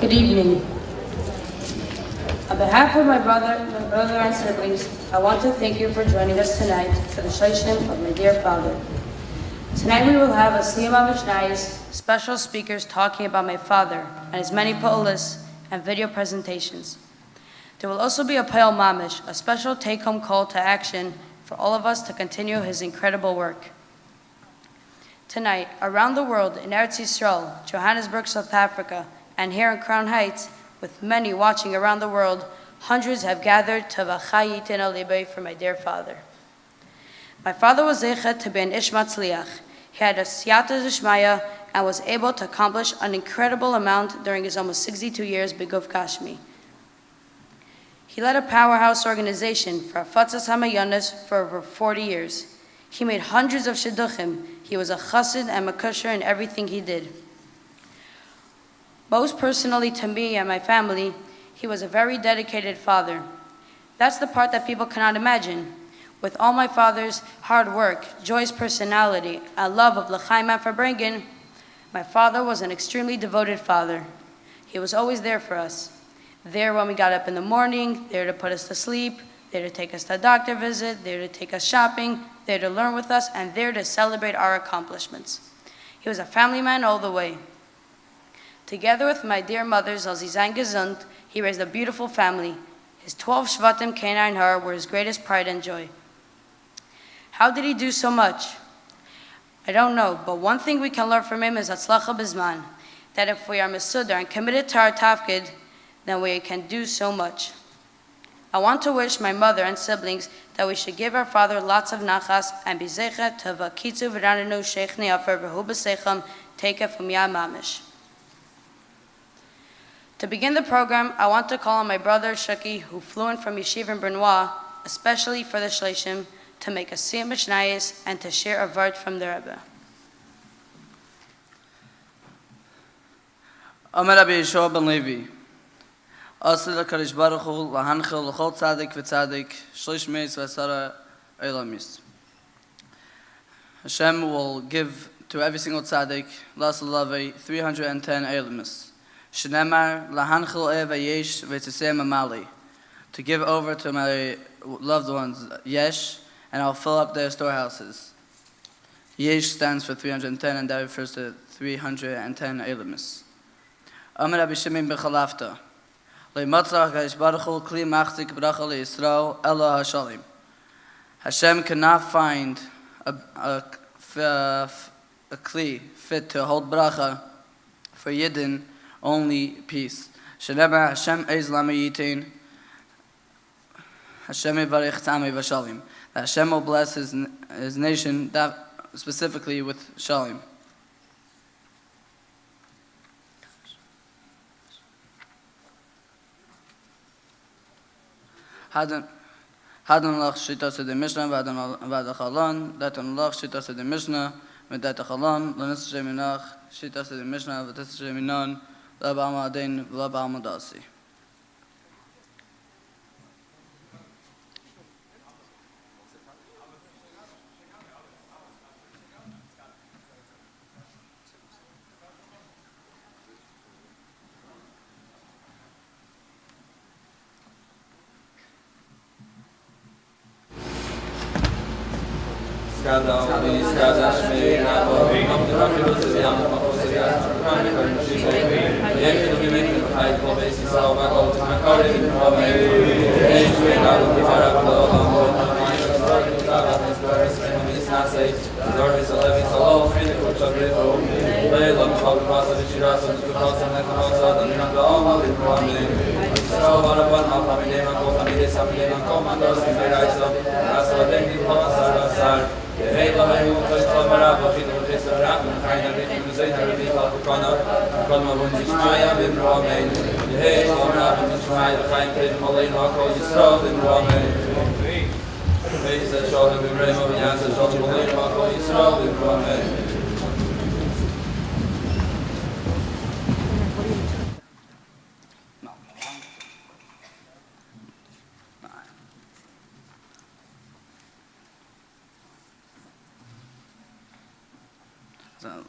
Good evening. On behalf of my brother and siblings, I want to thank you for joining us tonight for the Shloshim of my dear father. Tonight we will have a Siyama Mishnayos, special speakers talking about my father and his many pa'ulos and video presentations. There will also be a Pa'ul Mamish, a special take-home call to action for all of us to continue his incredible work. Tonight, around the world in Eretz Yisrael, Johannesburg, South Africa, and here in Crown Heights, with many watching around the world, hundreds have gathered to V'chai Yitin Alibay for my dear father. My father was zeichet to be an ish matzliach. He had a siyata d'shmaya and was able to accomplish an incredible amount during his almost 62 years b'guf Kashmi. He led a powerhouse organization for Avtzon HaMayonas for over 40 years. He made hundreds of shidduchim. He was a chassid and makusher in everything he did. Most personally to me and my family, he was a very dedicated father. That's the part that people cannot imagine. With all my father's hard work, joyous personality, and love of l'chaim and farbrengen, my father was an extremely devoted father. He was always there for us. There when we got up in the morning, there to put us to sleep, there to take us to a doctor visit, there to take us shopping, there to learn with us, and there to celebrate our accomplishments. He was a family man all the way. Together with my dear mother, Zal sie sein gesund, he raised a beautiful family. His 12 Shvatim Canine Har were his greatest pride and joy. How did he do so much? I don't know, but one thing we can learn from him is Hatzlacha Bizman, that if we are mesudar and committed to our tafkid, then we can do so much. I want to wish my mother and siblings that we should give our father lots of nachas and be zeichet to v'kitzu v'ranenu sheichni afer v'hu b'seicham take it from Yah Mamish. To begin the program, I want to call on my brother Shuki, who flew in from Yeshiva in Brnois, especially for the Shloshim, to make a Siyam Mishnayos and to share a word from the Rabbi. Amar Rabbi Yeshua ben Levi. Asr HaKadosh Baruch Hu lahanchil l'chol tzadik v'tzadik shlish meis v'asara olamis. Hashem will give to every single tzadik l'asalavi 310 olamis. Shnemar lahanchil vayesh v'tziseh mamali. To give over to my loved ones, yesh, and I'll fill up their storehouses. Yesh stands for 310, and that refers to 310 olamis. Amar Rabbi Shimon ben Chalafta. Le'matzah HaKadosh Baruch Hu kli machzik bracha le'Yisrael ela hashalim. Hashem cannot find a kli fit to hold bracha for Yidden, only peace. Shenebar Hashem eiz lama yitain, Hashem yivarech tamei v'shalim. That Hashem will bless his nation, that specifically with shalim. Hadon lach shita se de Mishnah, vada chalon, daton lach shita se de Mishnah, medata chalon, lanis sheminach, shita se de Mishnah, vatis sheminon, lab alma adein, lab alma dasi.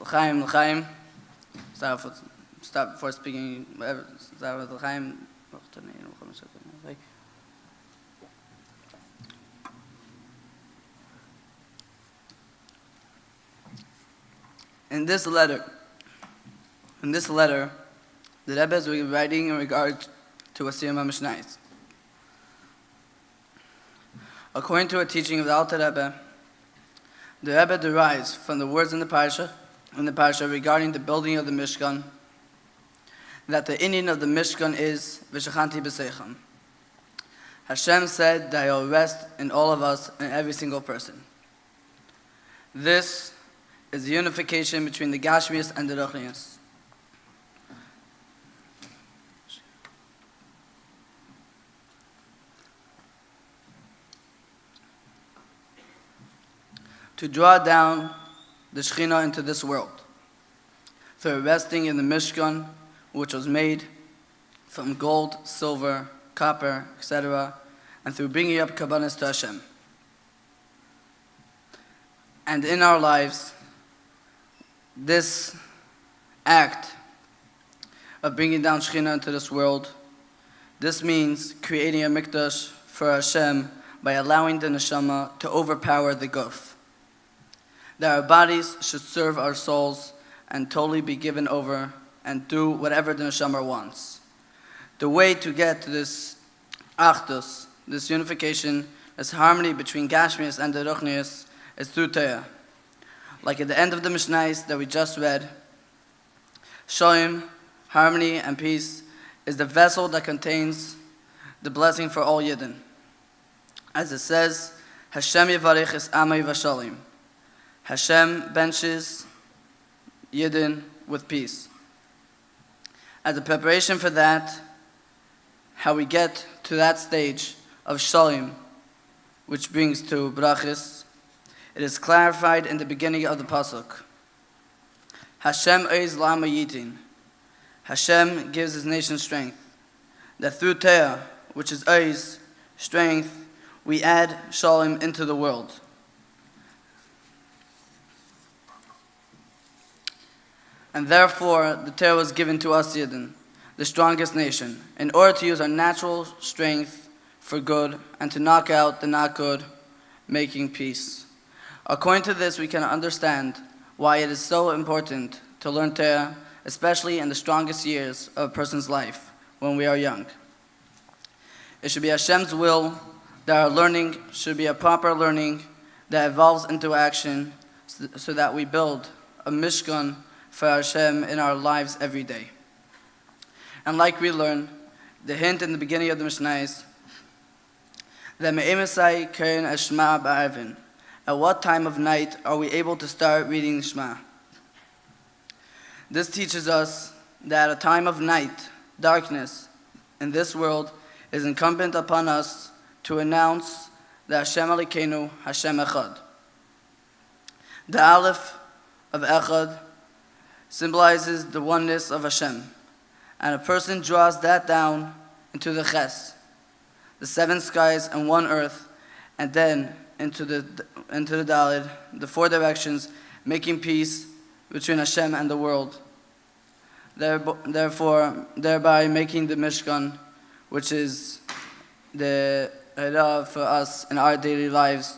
L'chaim, stop before speaking. In this letter, the Rebbe is writing in regard to Asiyam HaMishnayos. According to a teaching of the Alter Rebbe, the Rebbe derives from the words in the parsha regarding the building of the Mishkan, that the inyan of the Mishkan is V'shachanti b'seichem. Hashem said that He will rest in all of us, in every single person. This is the unification between the Gashmius and the Ruchnius. To draw down the Shekhinah into this world, through resting in the Mishkan, which was made from gold, silver, copper, etc., and through bringing up kabbanis to Hashem. And in our lives, this act of bringing down Shekhinah into this world, this means creating a mikdash for Hashem by allowing the neshama to overpower the guf. That our bodies should serve our souls and totally be given over and do whatever the neshama wants. The way to get to this achdus, this unification, this harmony between Gashmius and the Ruchnius, is through Torah. Like at the end of the Mishnayos that we just read, Shloshim, harmony and peace, is the vessel that contains the blessing for all Yidden. As it says, Hashem yivarech es amay v'shalim. Hashem benches Yidden with peace. As a preparation for that, how we get to that stage of Shalom, which brings to brachis, it is clarified in the beginning of the pasuk. Hashem eiz lama yitin. Hashem gives His nation strength. That through Torah, which is eiz, strength, we add Shalom into the world. And therefore, the Torah was given to us Yidden, the strongest nation, in order to use our natural strength for good and to knock out the not good, making peace. According to this, we can understand why it is so important to learn Torah, especially in the strongest years of a person's life, when we are young. It should be Hashem's will that our learning should be a proper learning that evolves into action so that we build a Mishkan for Hashem in our lives every day. And like we learn, the hint in the beginning of the Mishnayos, that me'emasai keren eshma ba'arvin. At what time of night are we able to start reading Shema? This teaches us that at a time of night, darkness, in this world, is incumbent upon us to announce that Hashem Elokeinu, Hashem Echad. The Aleph of Echad symbolizes the oneness of Hashem, and a person draws that down into the Ches, the seven skies and one earth, and then into the Daled, the four directions, making peace between Hashem and the world. Thereby making the Mishkan, which is the Hira for us in our daily lives,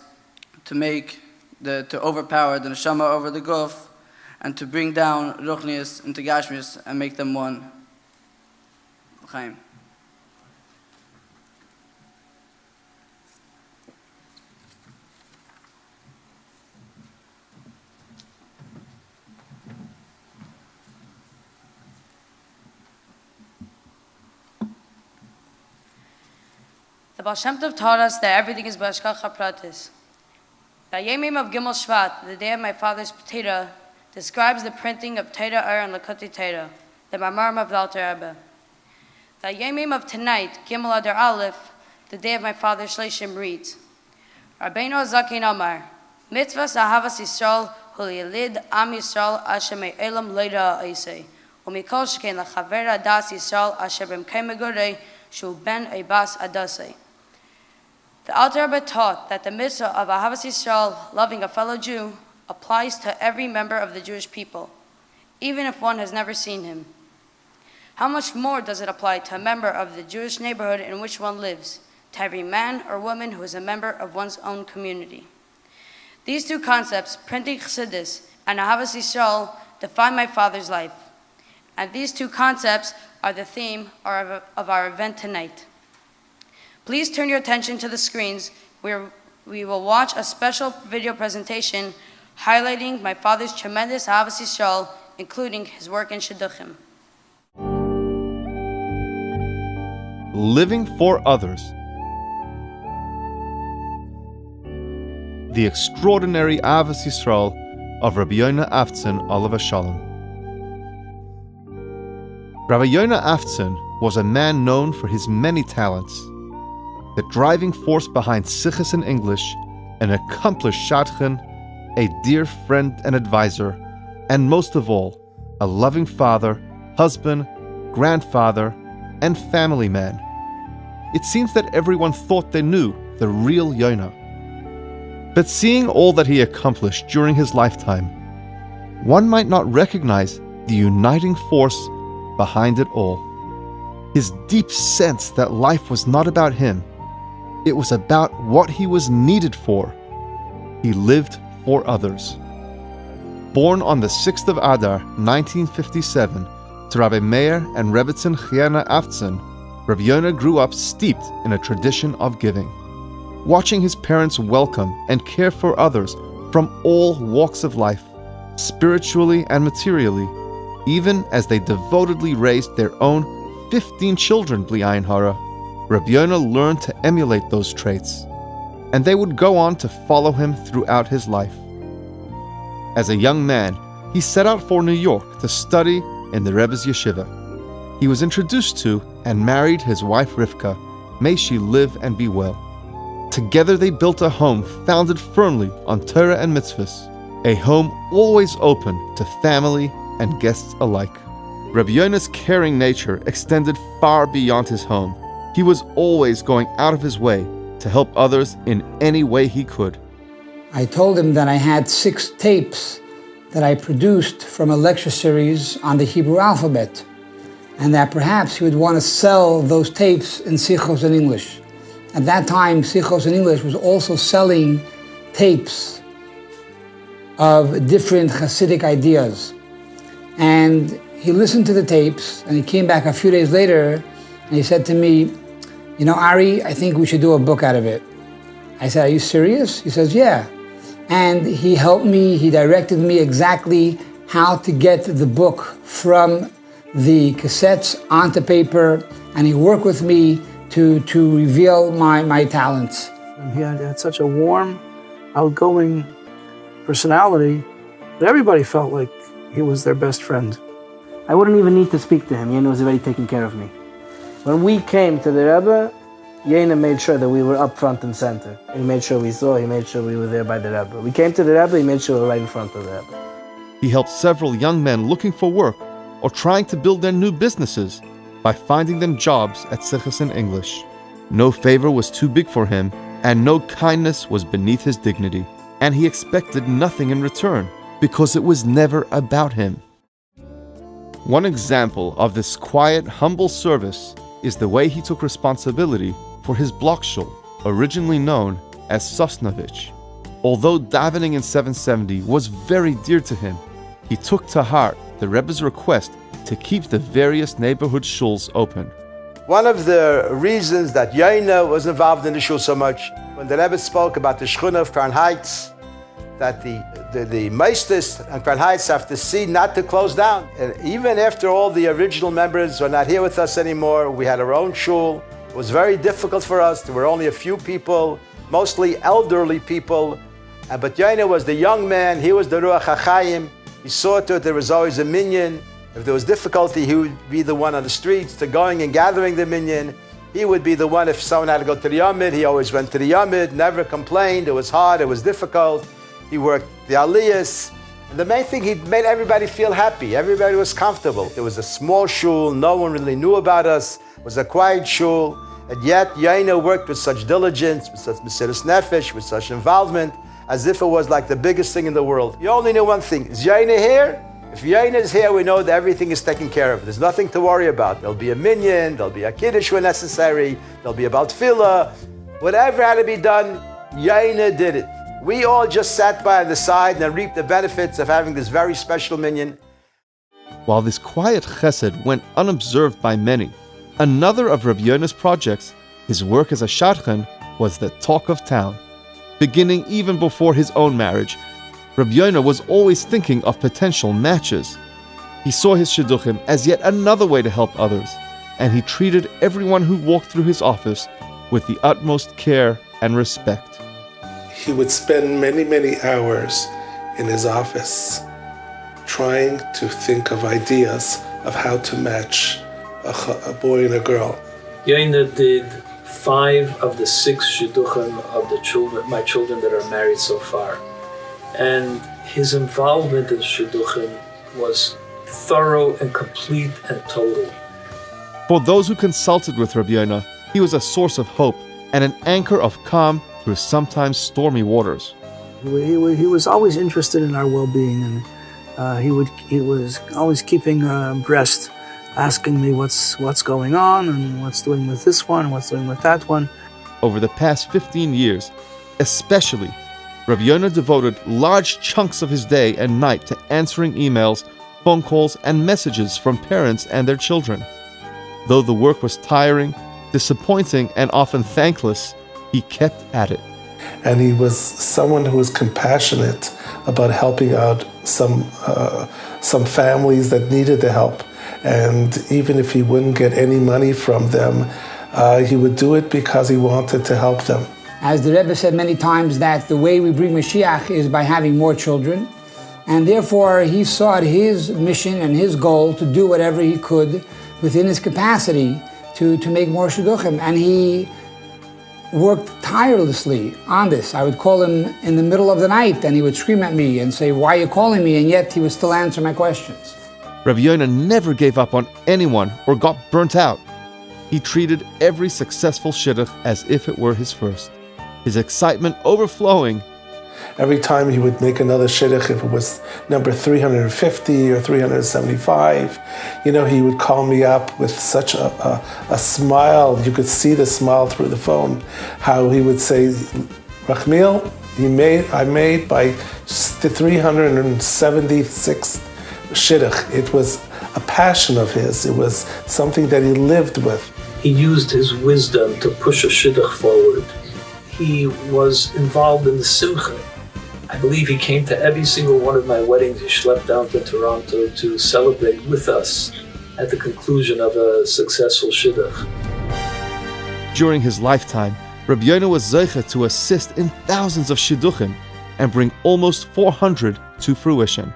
to overpower the Neshama over the Guf, and to bring down Ruchnius into Gashmius and make them one. Chaim. The Baal Shem Tov taught us that everything is b'hashgacha pratis. The Yemim of Gimel Shvat, the day of my father's Torah, describes the printing of Torah and Lakoti Torah, the Mamarim of the Alter Rebbe. The Yemim of tonight, Gimel Adar Aleph, the day of my father's Shloshim, reads, Rabbeinu Zakein Amar, Mitzvahs Ahavas Yisrael hu liyalid Am Yisrael asher me'elam leida ha'isei, u'mikol sheken lachaver adas Yisrael asher b'mkei megorei shu ben eibas adasei. The Alter Rebbe taught that the mitzvah of Ahavas Yisrael, loving a fellow Jew, applies to every member of the Jewish people, even if one has never seen him. how much more does it apply to a member of the Jewish neighborhood in which one lives, to every man or woman who is a member of one's own community? These two concepts, printing Chassidus and Ahavas Yisrael, define my father's life. And these two concepts are the theme of our event tonight. Please turn your attention to the screens where we will watch a special video presentation highlighting my father's tremendous Ahavas Yisrael, including his work in shidduchim. Living for others. The extraordinary Ahavas Yisrael of Rabbi Yonah Avtzon, Olav Shalom. Rabbi Yonah Avtzon was a man known for his many talents. The driving force behind Sichos in English, an accomplished shadchan, a dear friend and advisor, and most of all, a loving father, husband, grandfather, and family man. It seems that everyone thought they knew the real Yonah. But seeing all that he accomplished during his lifetime, one might not recognize the uniting force behind it all. His deep sense that life was not about him, it was about what he was needed for. He lived for others. Born on the 6th of Adar, 1957, to Rabbi Meir and Rebbetzin Chiana Avtzon, Rabbi Yonah grew up steeped in a tradition of giving. Watching his parents welcome and care for others from all walks of life, spiritually and materially, even as they devotedly raised their own 15 children, bli ayin hara, Rabbi Yonah learned to emulate those traits, and they would go on to follow him throughout his life. As a young man, he set out for New York to study in the Rebbe's yeshiva. He was introduced to and married his wife Rivka. May she live and be well. Together they built a home founded firmly on Torah and mitzvahs, a home always open to family and guests alike. Rabbi Yonah's caring nature extended far beyond his home. He was always going out of his way to help others in any way he could. I told him that I had 6 tapes that I produced from a lecture series on the Hebrew alphabet, and that perhaps he would want to sell those tapes in Sichos in English. At that time, Sichos in English was also selling tapes of different Hasidic ideas. And he listened to the tapes, and he came back a few days later, and he said to me, "You know, Ari, I think we should do a book out of it." I said, "Are you serious?" He says, "Yeah." And he helped me, he directed me exactly how to get the book from the cassettes onto paper, and he worked with me to reveal my talents. He had such a warm, outgoing personality that everybody felt like he was their best friend. I wouldn't even need to speak to him. Yonah was already taking care of me. When we came to the Rebbe, Yonah made sure that we were up front and center. He made sure we saw, he made sure we were there by the Rebbe. We came to the Rebbe, he made sure we were right in front of the Rebbe. He helped several young men looking for work or trying to build their new businesses by finding them jobs at Sichos in English. No favor was too big for him, and no kindness was beneath his dignity. And he expected nothing in return, because it was never about him. One example of this quiet, humble service is the way he took responsibility for his block shul, originally known as Sosnovich. Although davening in 770 was very dear to him, he took to heart the Rebbe's request to keep the various neighborhood shuls open. One of the reasons that Yonah was involved in the shul so much, when the Rebbe spoke about the Shechunah of Crown Heights, that the Meisters and Crown Heights have to see not to close down. And even after all the original members were not here with us anymore, we had our own shul. It was very difficult for us. There were only a few people, mostly elderly people. But Yonah was the young man. He was the Ruach HaChaim. He saw to it there was always a minyan. If there was difficulty, he would be the one on the streets to going and gathering the minyan. He would be the one, if someone had to go to the Yamid, he always went to the Yamid, never complained. It was hard, it was difficult. He worked the Aliyahs. And the main thing, he made everybody feel happy. Everybody was comfortable. It was a small shul. No one really knew about us. It was a quiet shul. And yet, Yonah worked with such diligence, with such mesiras nefesh, with such involvement, as if it was like the biggest thing in the world. You only knew one thing. Is Yonah here? If Yonah is here, we know that everything is taken care of. There's nothing to worry about. There'll be a minyan, there'll be a kiddush when necessary, there'll be about tefillah. Whatever had to be done, Yonah did it. We all just sat by on the side and reaped the benefits of having this very special minyan. While this quiet chesed went unobserved by many, another of Rabbi Yonah's projects, his work as a shadchan, was the talk of town. Beginning even before his own marriage, Rabbi Yonah was always thinking of potential matches. He saw his shidduchim as yet another way to help others, and he treated everyone who walked through his office with the utmost care and respect. He would spend many, many hours in his office trying to think of ideas of how to match a boy and a girl. Yonah did 5 of the 6 shidduchim of the children, my children that are married so far. And his involvement in shidduchim was thorough and complete and total. For those who consulted with Rabbi Yonah, he was a source of hope and an anchor of calm through sometimes stormy waters. He was always interested in our well-being, and he was always keeping abreast, asking me what's going on and what's doing with this one and what's doing with that one. Over the past 15 years, especially, Rabbi Yonah devoted large chunks of his day and night to answering emails, phone calls, and messages from parents and their children. Though the work was tiring, disappointing, and often thankless, he kept at it. And he was someone who was compassionate about helping out some families that needed the help. And even if he wouldn't get any money from them, he would do it because he wanted to help them. As the Rebbe said many times, that the way we bring Mashiach is by having more children. And therefore, he sought his mission and his goal to do whatever he could within his capacity to make more shidduchim. And he worked tirelessly on this. I would call him in the middle of the night, and he would scream at me and say, "Why are you calling me?" And yet he would still answer my questions. Rabbi Yonah never gave up on anyone or got burnt out. He treated every successful shidduch as if it were his first, his excitement overflowing. Every time he would make another shidduch, if it was number 350 or 375, he would call me up with such a smile. You could see the smile through the phone. How he would say, "Rachmiel, I made by the 376th shidduch." It was a passion of his. It was something that he lived with. He used his wisdom to push a shidduch forward. He was involved in the simcha. I believe he came to every single one of my weddings. He schlepped down to Toronto to celebrate with us at the conclusion of a successful shidduch. During his lifetime, Rabbi Yonah was zeicha to assist in thousands of shidduchim and bring almost 400 to fruition.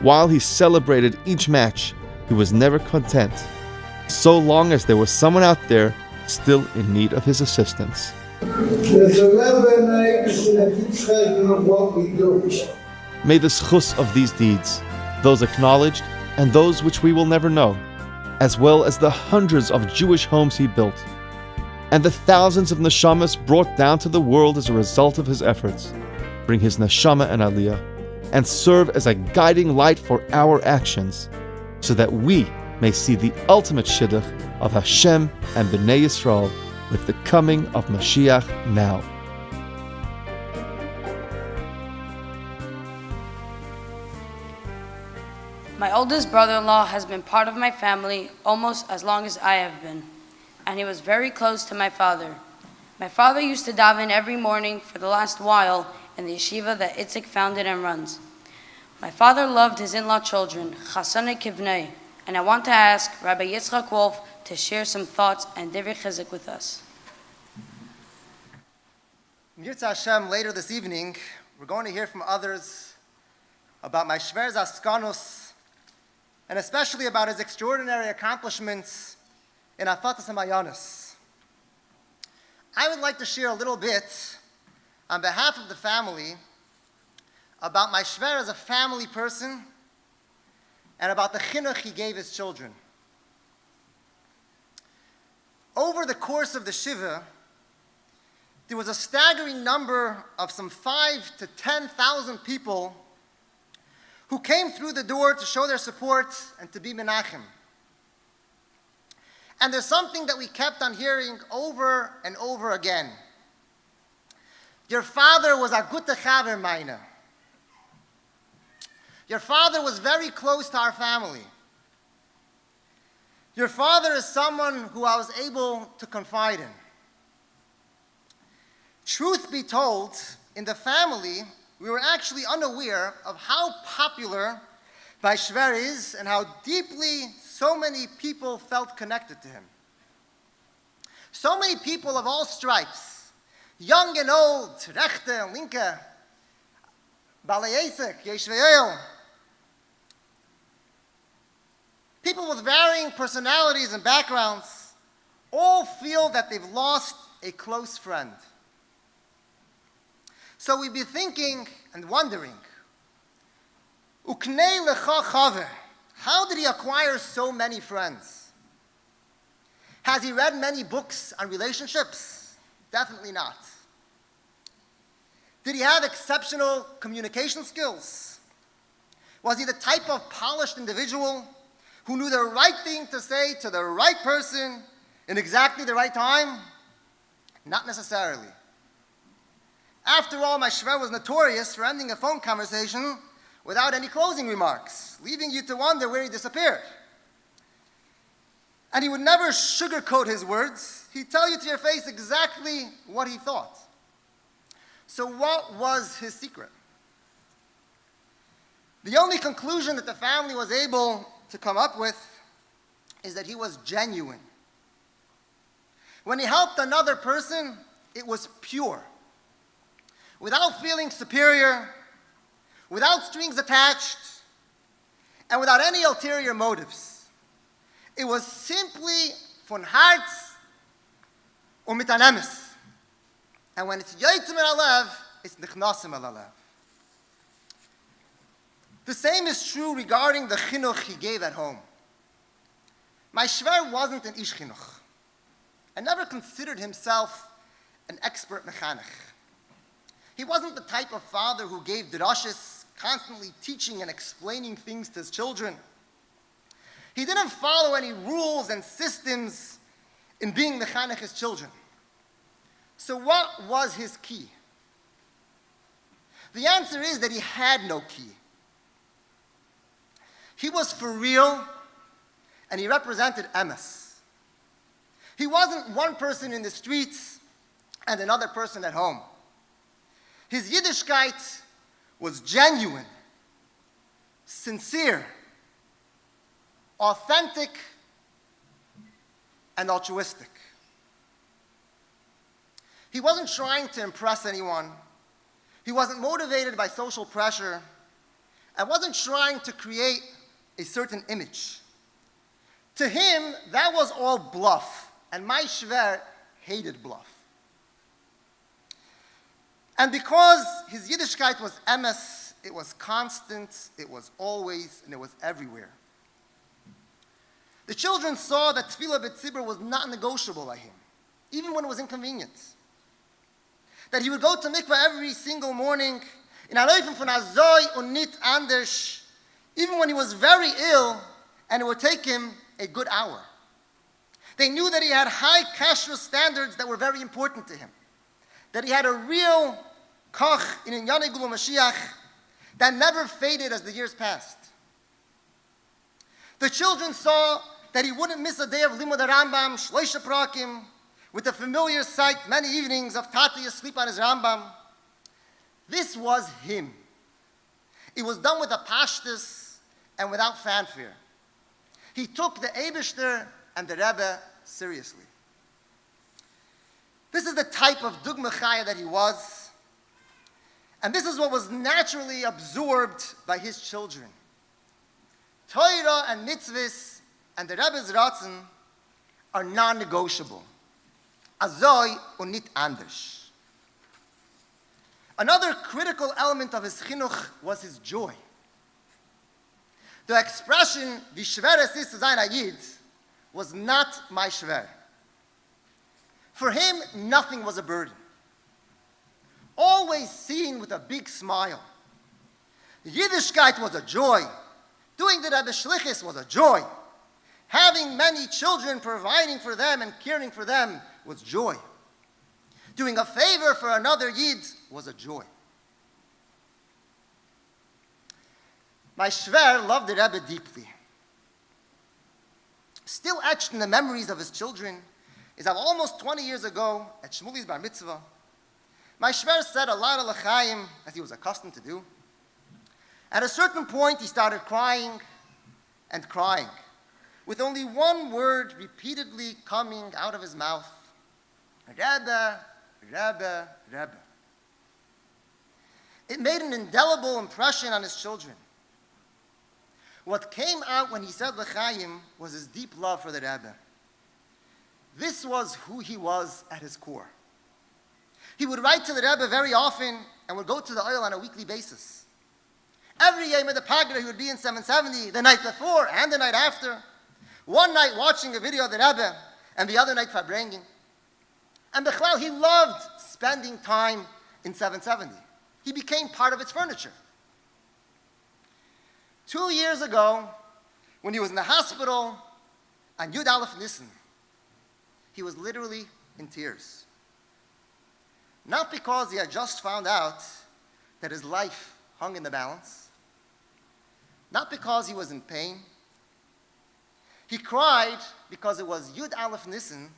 While he celebrated each match, he was never content, so long as there was someone out there still in need of his assistance. There's a Rebbe that keeps thinking of what we do. May the schus of these deeds, those acknowledged and those which we will never know, as well as the hundreds of Jewish homes he built, and the thousands of neshamas brought down to the world as a result of his efforts, bring his neshama and aliyah, and serve as a guiding light for our actions, so that we may see the ultimate shidduch of Hashem and Bnei Yisrael with the coming of Mashiach now. My oldest brother-in-law has been part of my family almost as long as I have been, and he was very close to my father. My father used to daven every morning for the last while in the yeshiva that Itzik founded and runs. My father loved his in-law children, Chasane Kivnei, and I want to ask Rabbi Yitzchak Wolf to share some thoughts and divrei chizuk with us. Yirtzeh Hashem, later this evening, we're going to hear from others about my Shver Zaskanus, and especially about his extraordinary accomplishments in Avtzon and Mayanis. I would like to share a little bit on behalf of the family about my Shver as a family person and about the chinuch he gave his children. Over the course of the Shiva, there was a staggering number of some 5,000 to 10,000 people who came through the door to show their support and to be menachem. And there's something that we kept on hearing over and over again. Your father was a gute chaver meine. Your father was very close to our family. Your father is someone who I was able to confide in. Truth be told, in the family, we were actually unaware of how popular my shver is and how deeply so many people felt connected to him. So many people of all stripes, young and old, rechte and linke, balayesek, yeshve'el, people with varying personalities and backgrounds, all feel that they've lost a close friend. So we'd be thinking and wondering, Uknei lecha chaver, how did he acquire so many friends? Has he read many books on relationships? Definitely not. Did he have exceptional communication skills? Was he the type of polished individual who knew the right thing to say to the right person in exactly the right time? Not necessarily. After all, my shver was notorious for ending a phone conversation without any closing remarks, leaving you to wonder where he disappeared. And he would never sugarcoat his words. He'd tell you to your face exactly what he thought. So what was his secret? The only conclusion that the family was able to come up with is that he was genuine. When he helped another person, it was pure. Without feeling superior, without strings attached, and without any ulterior motives. It was simply von Herz und mit an Emes. And when it's yotzim el halev, it's nichnasim el halev. The same is true regarding the chinuch he gave at home. My shver wasn't an ish chinuch, and never considered himself an expert mechanech. He wasn't the type of father who gave drashes, constantly teaching and explaining things to his children. He didn't follow any rules and systems in being mechanech his children. So what was his key? The answer is that he had no key. He was for real, and he represented emes. He wasn't one person in the streets and another person at home. His Yiddishkeit was genuine, sincere, authentic, and altruistic. He wasn't trying to impress anyone. He wasn't motivated by social pressure, and wasn't trying to create a certain image. To him, that was all bluff, and my shver hated bluff. And because his Yiddishkeit was emes, it was constant, it was always, and it was everywhere. The children saw that tefillah b'tzibur was not negotiable by him, even when it was inconvenient. That he would go to mikveh every single morning, in aloifim von azoi und nit anders, even when he was very ill, and it would take him a good hour. They knew that he had high kashrus standards that were very important to him. That he had a real koch in Yonah Gulu Mashiach that never faded as the years passed. The children saw that he wouldn't miss a day of Limud Rambam, Shloshim Prakim, with the familiar sight many evenings of Tati asleep on his Rambam. This was him. It was done with a pashtus and without fanfare. He took the Eibishter and the Rebbe seriously. This is the type of dugma chaya that he was, and this is what was naturally absorbed by his children. Torah and mitzvahs and the Rebbe's ratzon are non-negotiable. Azoi und nit anders. Another critical element of his chinuch was his joy. The expression, "Wie schwer es ist zu sein a Yid," was not my shver. For him, nothing was a burden. Always seen with a big smile. Yiddishkeit was a joy. Doing the Rebbe Shlichus was a joy. Having many children, providing for them and caring for them was joy. Doing a favor for another Yid was a joy. My Shver loved the Rebbe deeply. Still etched in the memories of his children is how almost 20 years ago at Shmuli's Bar Mitzvah, my Shver said a lot of l'chaim, as he was accustomed to do. At a certain point, he started crying and crying, with only one word repeatedly coming out of his mouth: Rebbe, Rebbe, Rebbe. It made an indelible impression on his children. What came out when he said l'chaim was his deep love for the Rebbe. This was who he was at his core. He would write to the Rebbe very often and would go to the oil on a weekly basis. Every Yom Pagra he would be in 770, the night before and the night after. One night watching a video of the Rebbe, and the other night Farbrengen. And Bechlal, he loved spending time in 770. He became part of its furniture. 2 years ago, when he was in the hospital on Yud Aleph Nissen, he was literally in tears. Not because he had just found out that his life hung in the balance, not because he was in pain. He cried because it was Yud Aleph Nissen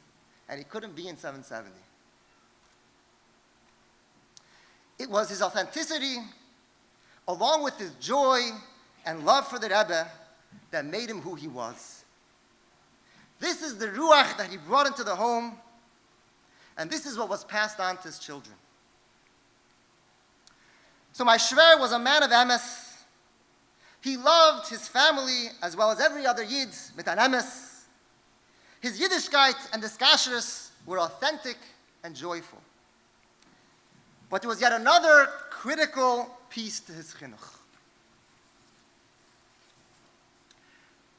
and he couldn't be in 770. It was his authenticity, along with his joy and love for the Rebbe, that made him who he was. This is the ruach that he brought into the home, and this is what was passed on to his children. So my Shver was a man of emes. He loved his family as well as every other Yid mit an emes. His Yiddishkeit and his kashrus were authentic and joyful. But there was yet another critical piece to his chinuch.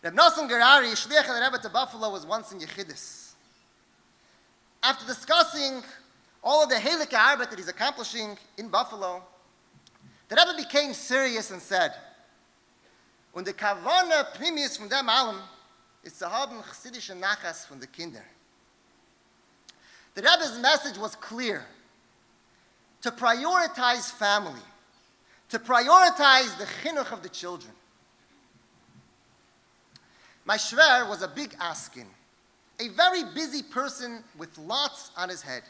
Reb Nosson Gerari, Shliach of the Rebbe to Buffalo, was once in Yechidus. After discussing all of the Heilige Arbeit that he's accomplishing in Buffalo, the Rebbe became serious and said, "Und die Kavana Primis von dem allem ist zu haben chassidische Nachas von den Kindern." The Rebbe's message was clear: to prioritize family, to prioritize the chinuch of the children. My Shver was a big askin, a very busy person with lots on his head.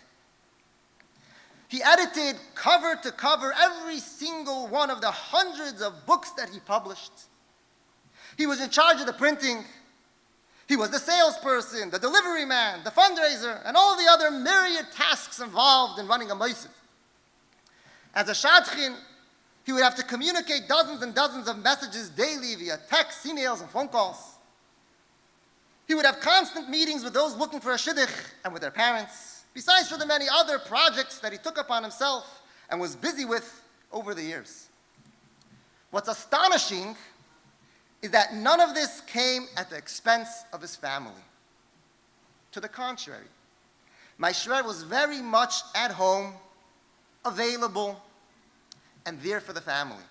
He edited cover to cover every single one of the hundreds of books that he published. He was in charge of the printing. He was the salesperson, the delivery man, the fundraiser, and all the other myriad tasks involved in running a moshe. As a shadchan, he would have to communicate dozens and dozens of messages daily via text, emails, and phone calls. He would have constant meetings with those looking for a shidduch and with their parents, besides for the many other projects that he took upon himself and was busy with over the years. What's astonishing is that none of this came at the expense of his family. To the contrary, my Shver was very much at home, available, and there for the family.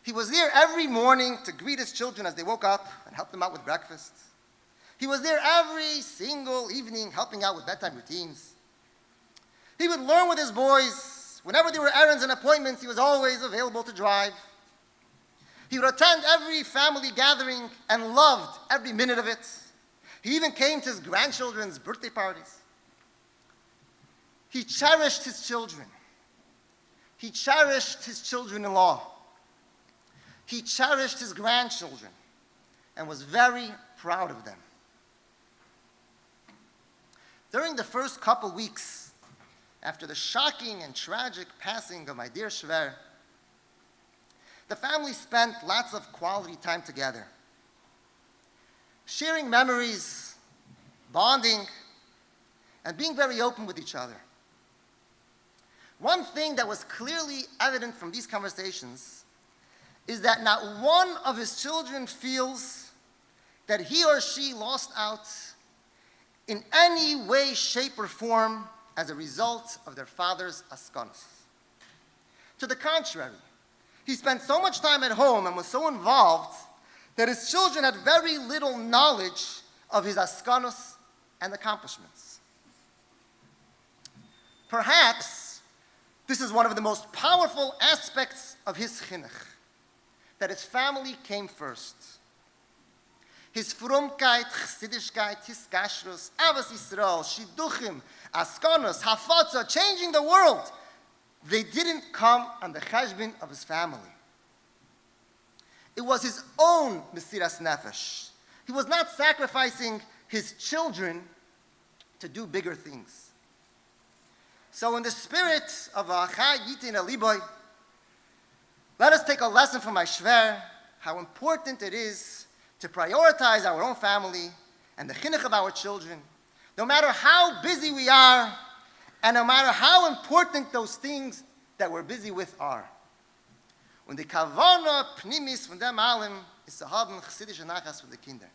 He was there every morning to greet his children as they woke up and help them out with breakfast. He was there every single evening helping out with bedtime routines. He would learn with his boys. Whenever there were errands and appointments, he was always available to drive. He would attend every family gathering and loved every minute of it. He even came to his grandchildren's birthday parties. He cherished his children. He cherished his children-in-law. He cherished his grandchildren and was very proud of them. During the first couple weeks after the shocking and tragic passing of my dear Shver, the family spent lots of quality time together, sharing memories, bonding, and being very open with each other. One thing that was clearly evident from these conversations is that not one of his children feels that he or she lost out in any way, shape, or form as a result of their father's askanos. To the contrary, He spent so much time at home and was so involved that his children had very little knowledge of his askanos and accomplishments. Perhaps this is one of the most powerful aspects of his chinuch, that his family came first. His frumkeit, chassidishkeit, his kashrus, avos Yisrael, shidduchim, askanos, Avtzon, changing the world, they didn't come on the cheshbon of his family. It was his own mesiras nefesh. He was not sacrificing his children to do bigger things. So in the spirit of Achai Yitin Eliboy, let us take a lesson from my shver, how important it is to prioritize our own family and the chinuch of our children, no matter how busy we are, and no matter how important those things that we're busy with are. Und die Kavana Pnimis von dem allem ist zu haben chassidische Nachas von den Kindern.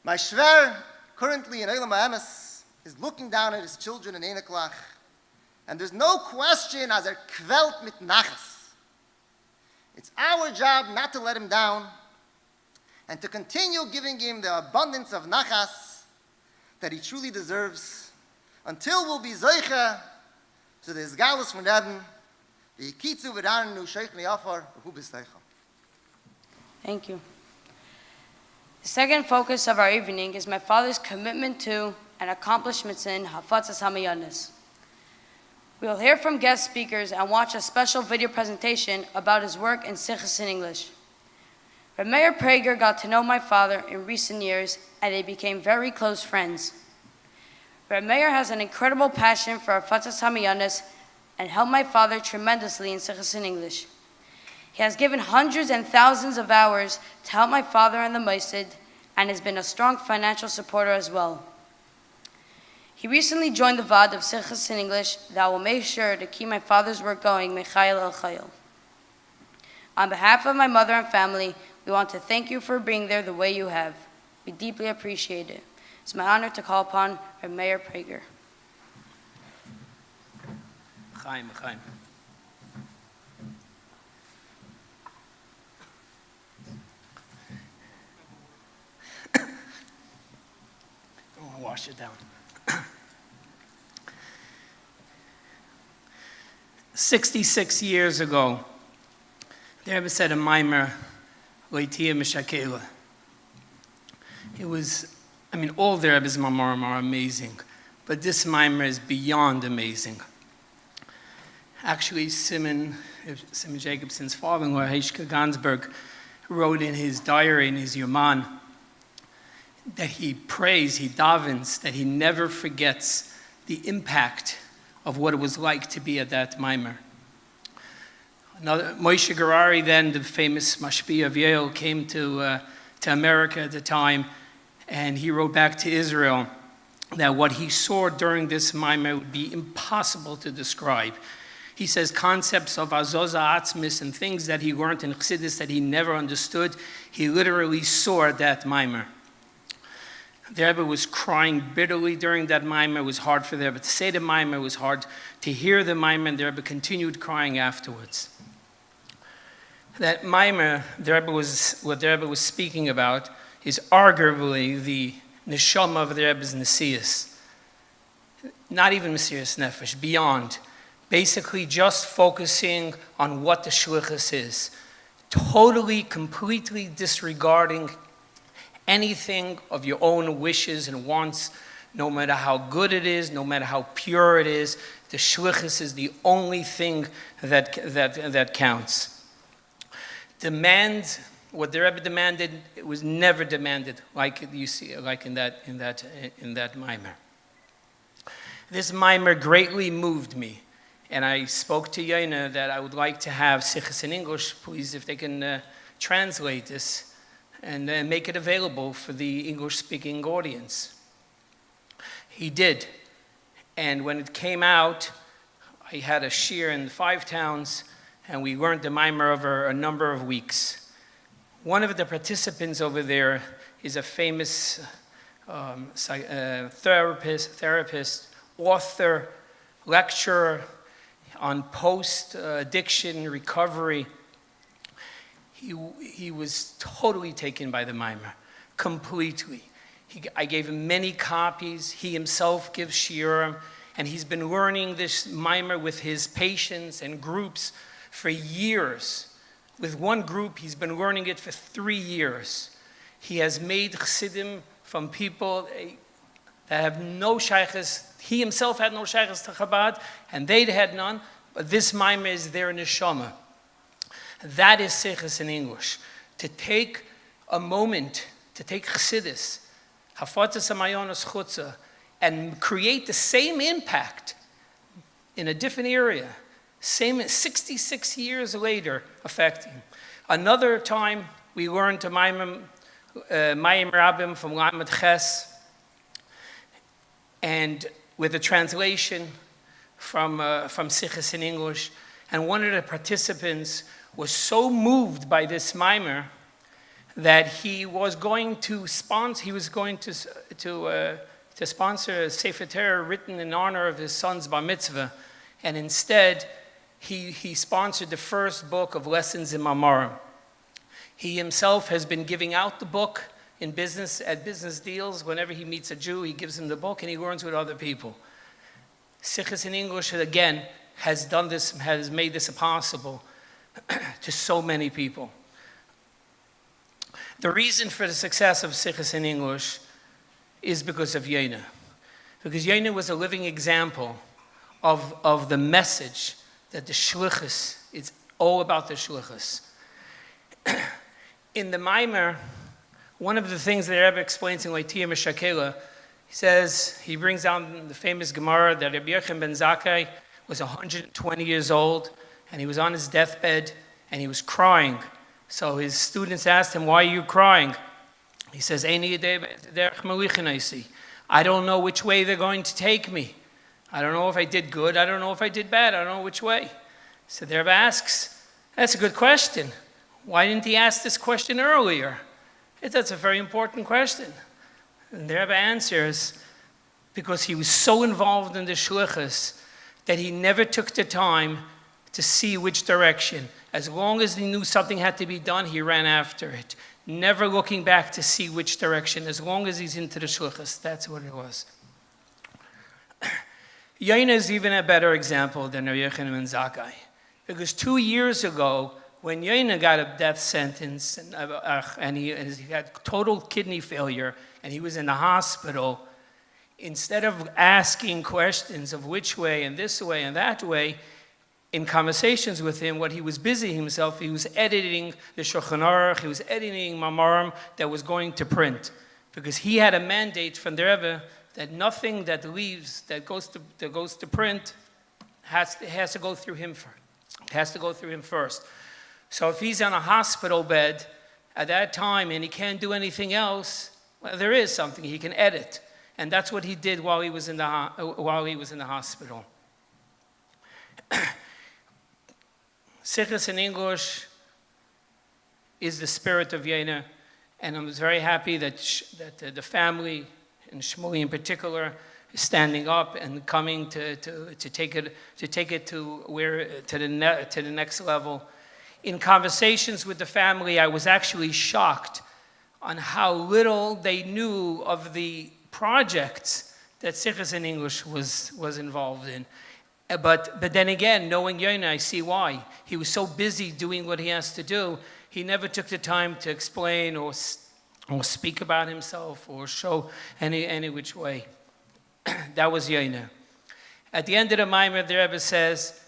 My shver, currently in Eilam HaEmes, is looking down at his children in Eneklach, and there's no question as kwelt mit Nachas. It's our job not to let him down and to continue giving him the abundance of Nachas that he truly deserves, until we'll be Zeicha to the Izgalus von Rebbe, the Yikitzu v'Ranu Sheikh Ne'afar, who b'Steicha. Thank you. The second focus of our evening is my father's commitment to and accomplishments in Avtzon Hamayanis. We will hear from guest speakers and watch a special video presentation about his work in Sichos in English. Rabbi Prager got to know my father in recent years, and they became very close friends. Rabbi Meir has an incredible passion for Avtzon Hamayanis and helped my father tremendously in Sichos in English. He has given hundreds and thousands of hours to help my father and the Mosid, and has been a strong financial supporter as well. He recently joined the Vad of Sichos in English that will make sure to keep my father's work going, Mechayel El Chayel. On behalf of my mother and family, we want to thank you for being there the way you have. We deeply appreciate it. It's my honor to call upon Rabbi Meir Prager. Chaim. I'll wash it down. 66 years ago, the Rebbe said a mimer, Leitia Mishakela. It was, all the Rebbe's mamarim are amazing, but this mimer is beyond amazing. Actually, Simon Jacobson's father-in-law, Heishka Gansberg, wrote in his diary, in his Yaman, that he prays, he davens, that he never forgets the impact of what it was like to be at that mimer. Moshe Garari, then the famous mashpia of Yale, came to America at the time, and he wrote back to Israel that what he saw during this mimer would be impossible to describe. He says concepts of azoza atzmis and things that he learned in Chassidus that he never understood, he literally saw at that mimer. The Rebbe was crying bitterly during that mimer. It was hard for the Rebbe to say the mimer. It was hard to hear the mimer, and the Rebbe continued crying afterwards. That mimer, what the Rebbe was speaking about, is arguably the neshama of the Rebbe's nesias. Not even mesiras nefesh, beyond. Basically just focusing on what the shlichus is. Totally, completely disregarding anything of your own wishes and wants, no matter how good it is, no matter how pure it is. The shlichus is the only thing that counts. What the Rebbe demanded, it was never demanded like you see, like in that mimer. This mimer greatly moved me, and I spoke to Yonah that I would like to have Sichos in English, please, if they can translate this and make it available for the English-speaking audience. He did, and when it came out, I had a shir in 5 towns, and we learned the mimer over a number of weeks. One of the participants over there is a famous therapist, author, lecturer. on post-addiction recovery. He was totally taken by the Maimer, completely. I gave him many copies. He himself gives shiurim, and he's been learning this Maimer with his patients and groups for years. With one group, he's been learning it for 3 years. He has made chassidim from people that have no shaykhs. He himself had no shaykhs to Chabad, and they had none, but this Maimer is their neshama. That is sichos in English. To take a moment, to take chassidus, hafatzas hamayonos chutza, and create the same impact in a different area, same 66 years later affecting. Another time we learned to Mayim Rabbim from Lamed Ches, and with a translation from sichos in English, and one of the participants was so moved by this Maimer that he was going to sponsor. He was going to sponsor a Sefer Torah written in honor of his son's bar mitzvah, and instead he sponsored the first book of lessons in Mamarim. He himself has been giving out the book in business at business deals. Whenever he meets a Jew, he gives him the book, and he learns with other people. Sichos in English again has done this, has made this possible to so many people. The reason for the success of sichos in English is because of Yonah. Because Yonah was a living example of the message that the shlichus, it's all about the shlichus. In the Maimer, one of the things that the Rebbe explains in Leitiyah Meshakela, he says, he brings down the famous Gemara that Rabbi Yochanan ben Zakkai was 120 years old, and he was on his deathbed, and he was crying. So his students asked him, "Why are you crying?" He says, I don't know which way they're going to take me. I don't know if I did good. I don't know if I did bad. I don't know which way. So the Rebbe asks, that's a good question. Why didn't he ask this question earlier? That's a very important question. And the Rebbe answers, because he was so involved in the shlichus that he never took the time to see which direction. As long as he knew something had to be done, he ran after it. Never looking back to see which direction. As long as he's into the shlichus, that's what it was. Yonah is even a better example than Rabbi Yochanan ben Zakkai. Because 2 years ago, when Yonah got a death sentence and he had total kidney failure and he was in the hospital, instead of asking questions of which way and this way and that way, in conversations with him, what he was busy himself, he was editing the Shulchan Aruch, he was editing Mamarim that was going to print. Because he had a mandate from the Rebbe that nothing that leaves, that goes to print, has to go through him first. It has to go through him first. So if he's on a hospital bed at that time and he can't do anything else, well, there is something he can edit. And that's what he did while he was in the hospital. Sichos in English is the spirit of Yonah, and I'm very happy that the family, and Shmuley in particular, is standing up and coming to take it to the next level. In conversations with the family, I was actually shocked on how little they knew of the projects that Sichos in English was involved in. But then again, knowing Yonah, I see why. He was so busy doing what he has to do, he never took the time to explain or speak about himself or show any which way. That was Yonah. At the end of the Maimer, the Rebbe says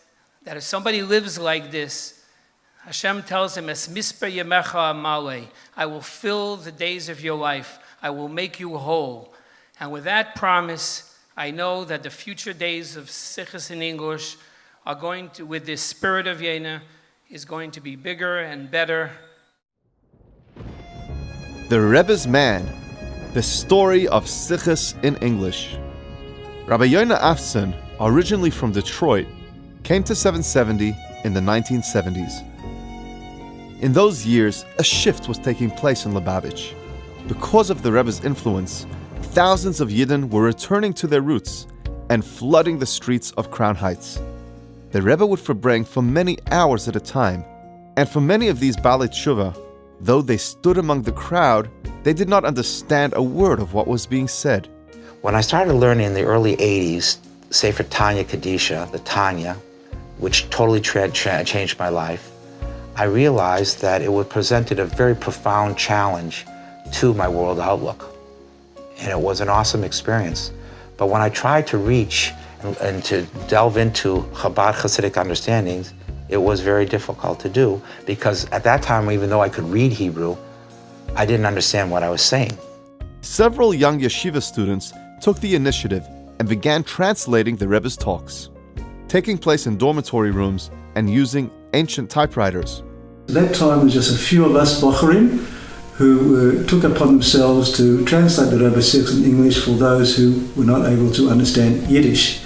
that if somebody lives like this, Hashem tells him, "Es misper yemecha amalei," I will fill the days of your life. I will make you whole. And with that promise, I know that the future days of Sichos in English are going to, with this spirit of Yonah, is going to be bigger and better. The Rebbe's Man, the story of Sichos in English. Rabbi Yonah Avtzon, originally from Detroit, came to 770 in the 1970s. In those years, a shift was taking place in Lubavitch. Because of the Rebbe's influence, thousands of Yidden were returning to their roots and flooding the streets of Crown Heights. the Rebbe would verbring for many hours at a time, and for many of these Balei Tshuva, though they stood among the crowd, they did not understand a word of what was being said. When I started learning in the early 80s, Sefer Tanya Kadisha, the Tanya, which totally changed my life, I realized that it presented a very profound challenge to my world outlook. And it was an awesome experience. But when I tried to reach and to delve into Chabad Hasidic understandings, it was very difficult to do, because at that time, even though I could read Hebrew, I didn't understand what I was saying. Several young yeshiva students took the initiative and began translating the Rebbe's talks, taking place in dormitory rooms and using ancient typewriters. At that time, it was just a few of us Bocharim who took upon themselves to translate the Rebbe's Sikhs in English for those who were not able to understand Yiddish.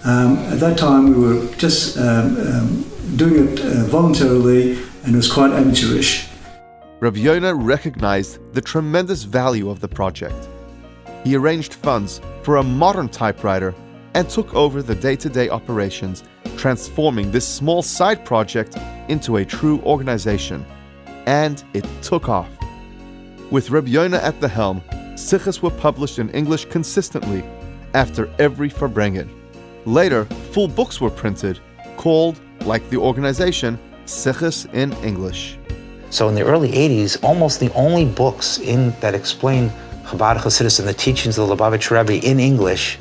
At that time, we were just doing it voluntarily, and it was quite amateurish. Rabbi Yonah recognized the tremendous value of the project. He arranged funds for a modern typewriter and took over the day-to-day operations, transforming this small side project into a true organization. And it took off. With Rabbi Yonah at the helm, sichos were published in English consistently after every Farbrengen. Later, full books were printed, called, like the organization, Sichos in English. So in the early 80s, almost the only books that explain Chabad Hasidus and the teachings of the Lubavitch Rebbe in English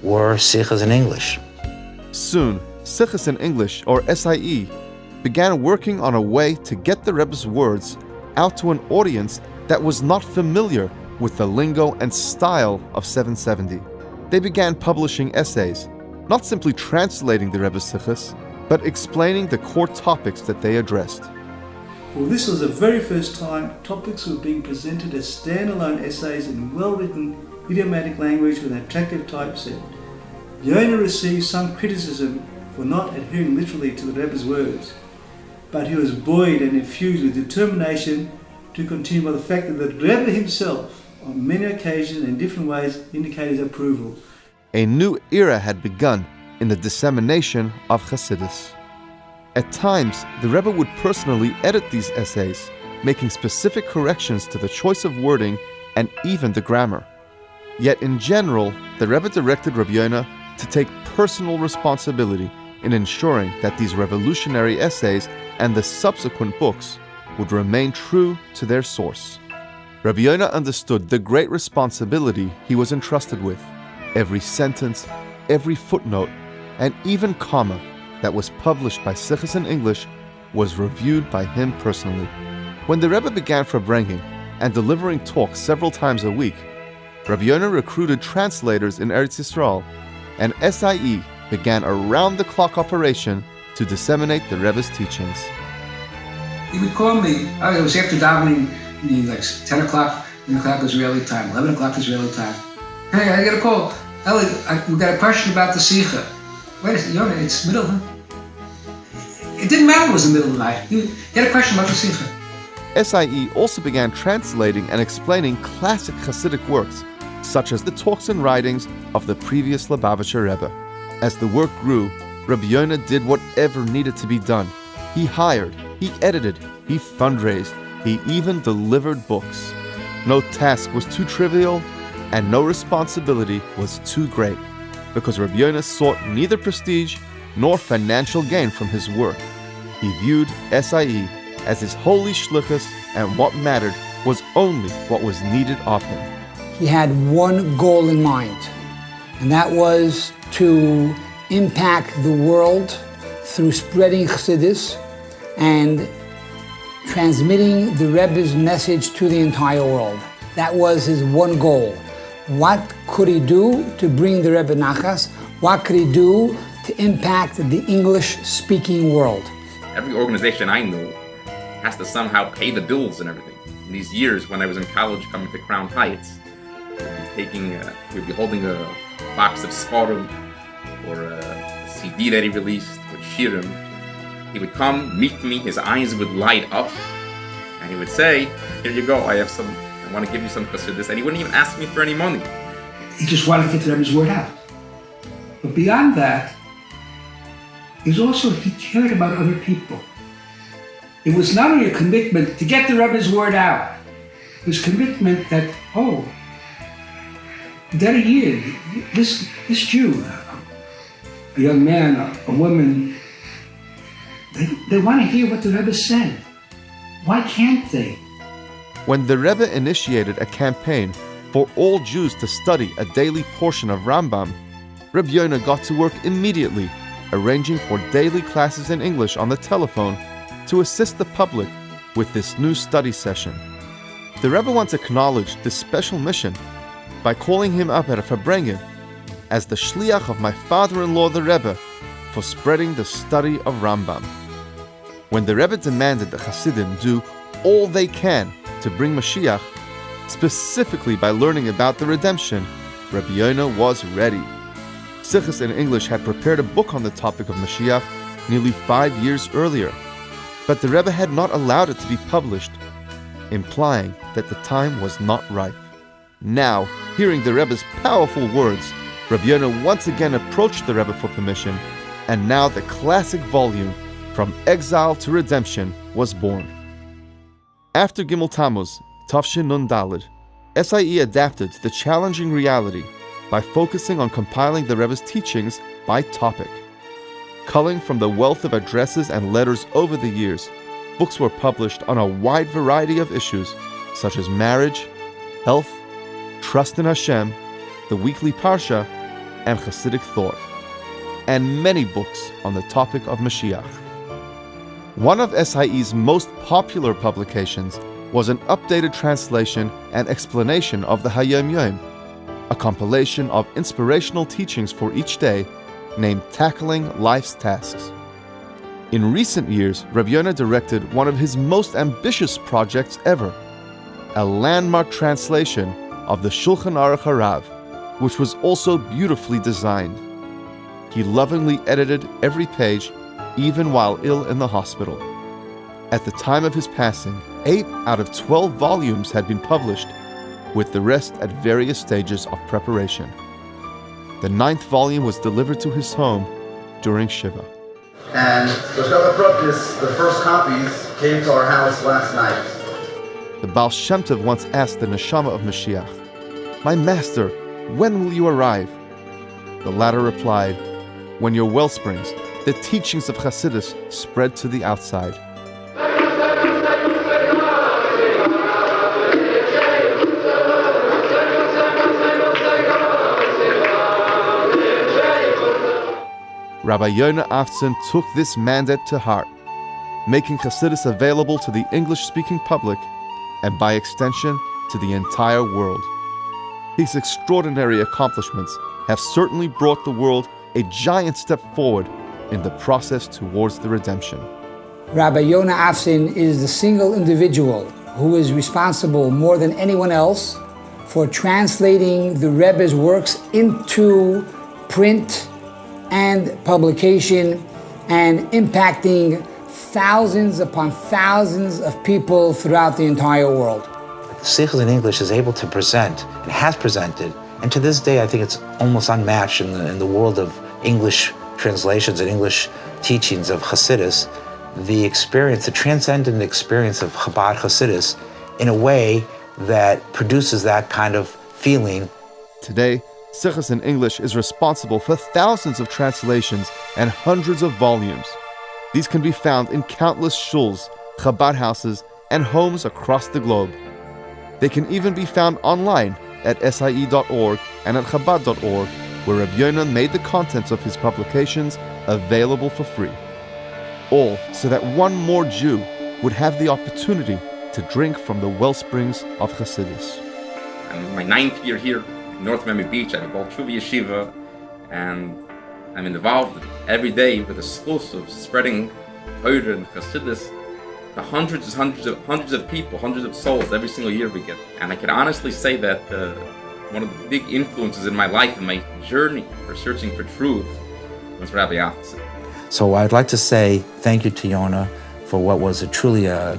were Sichos in English. Soon, Sichos in English, or SIE, began working on a way to get the Rebbe's words out to an audience that was not familiar with the lingo and style of 770. They began publishing essays, not simply translating the Rebbe's Sichos, but explaining the core topics that they addressed. Well, this was the very first time topics were being presented as standalone essays in well-written, idiomatic language with an attractive typeset. Yonah received some criticism for not adhering literally to the Rebbe's words, but he was buoyed and infused with determination to continue by the fact that the Rebbe himself, on many occasions and in different ways, indicated his approval. A new era had begun in the dissemination of Hasidus. At times, the Rebbe would personally edit these essays, making specific corrections to the choice of wording and even the grammar. Yet in general, the Rebbe directed Rabbi Yonah to take personal responsibility in ensuring that these revolutionary essays and the subsequent books would remain true to their source. Rabbi Yonah understood the great responsibility he was entrusted with. Every sentence, every footnote, and even comma that was published by Sichos in English was reviewed by him personally. When the Rebbe began Farbrengen and delivering talks several times a week, Rabbi Yonah recruited translators in Eretz Yisrael, and SIE began a round-the-clock operation to disseminate the Rebbe's teachings. He would call me. It was after davening, like 10 o'clock, 10 o'clock Israeli time, 11 o'clock Israeli time. Hey, I got a call. Ellie, we got a question about the Sikha. Wait a second, Yonah, it's middle, huh? It didn't matter it was the middle of the night. He had a question about the Sikha. SIE also began translating and explaining classic Hasidic works, such as the talks and writings of the previous Lubavitcher Rebbe. As the work grew, Rabbi Yonah did whatever needed to be done. He hired, he edited, he fundraised, he even delivered books. No task was too trivial, and no responsibility was too great, because Rabbi Yonah sought neither prestige nor financial gain from his work. He viewed SIE as his holy shlichus, and what mattered was only what was needed of him. He had one goal in mind, and that was to impact the world through spreading Chassidus and transmitting the Rebbe's message to the entire world. That was his one goal. What could he do to bring the Rebbe Nachas? What could he do to impact the English-speaking world? Every organization I know has to somehow pay the bills and everything. In these years when I was in college coming to Crown Heights, we'd be holding a box of Sforim or a CD that he released with Shirim. He would come, meet me, his eyes would light up, and he would say, "Here you go, I want to give you some Chassidus," and he wouldn't even ask me for any money. He just wanted to get the Rebbe's word out. But beyond that, is also he cared about other people. It was not only a commitment to get the Rebbe's word out, it was commitment that, that a year, this Jew, a young man, a woman, they want to hear what the Rebbe said. Why can't they? When the Rebbe initiated a campaign for all Jews to study a daily portion of Rambam, Rabbi Yonah got to work immediately, arranging for daily classes in English on the telephone to assist the public with this new study session. The Rebbe once acknowledged this special mission by calling him up at a Farbrengen as the shliach of my father-in-law, the Rebbe, for spreading the study of Rambam. When the Rebbe demanded that Hasidim do all they can to bring Mashiach, specifically by learning about the redemption, Rabbi Yonah was ready. Sichos in English had prepared a book on the topic of Mashiach nearly 5 years earlier, but the Rebbe had not allowed it to be published, implying that the time was not ripe. Now, hearing the Rebbe's powerful words, Rabbi Yonah once again approached the Rebbe for permission, and now the classic volume, From Exile to Redemption, was born. After Gimel Tammuz, Tafshin Nun Daled, SIE adapted to the challenging reality by focusing on compiling the Rebbe's teachings by topic. Culling from the wealth of addresses and letters over the years, books were published on a wide variety of issues such as marriage, health, trust in Hashem, the weekly Parsha, and Hasidic thought, and many books on the topic of Mashiach. One of SIE's most popular publications was an updated translation and explanation of the Hayom Yom, a compilation of inspirational teachings for each day named Tackling Life's Tasks. In recent years, Rabbi Yonah directed one of his most ambitious projects ever, a landmark translation of the Shulchan Aruch Harav, which was also beautifully designed. He lovingly edited every page, even while ill in the hospital. At the time of his passing, 8 out of 12 volumes had been published, with the rest at various stages of preparation. The 9th volume was delivered to his home during Shiva. And the first copies came to our house last night. The Baal Shem Tov once asked the Neshama of Mashiach, "My master, when will you arrive?" The latter replied, "When your wellsprings, the teachings of Hasidus, spread to the outside." Rabbi Yonah Avtzon took this mandate to heart, making Hasidus available to the English-speaking public and by extension to the entire world. His extraordinary accomplishments have certainly brought the world a giant step forward in the process towards the redemption. Rabbi Yonah Avtzon is the single individual who is responsible more than anyone else for translating the Rebbe's works into print and publication and impacting thousands upon thousands of people throughout the entire world. Sichos in English is able to present, and has presented, and to this day I think it's almost unmatched in the world of English translations and English teachings of Hasidus, the experience, the transcendent experience of Chabad Hasidus in a way that produces that kind of feeling. Today, Sichos in English is responsible for thousands of translations and hundreds of volumes. These can be found in countless shuls, Chabad houses, and homes across the globe. They can even be found online at sie.org and at chabad.org, where Rabbi Yonah made the contents of his publications available for free. All so that one more Jew would have the opportunity to drink from the wellsprings of Hasidus. I'm my 9th year here in North Miami Beach at a Baal Tshuva Yeshiva, and I'm involved every day with the schools of spreading Torah and Hasidus to hundreds of people, hundreds of souls every single year we get. And I can honestly say that one of the big influences in my life and my journey for searching for truth was Rabbi Avtzon. So I'd like to say thank you to Yonah for what was truly a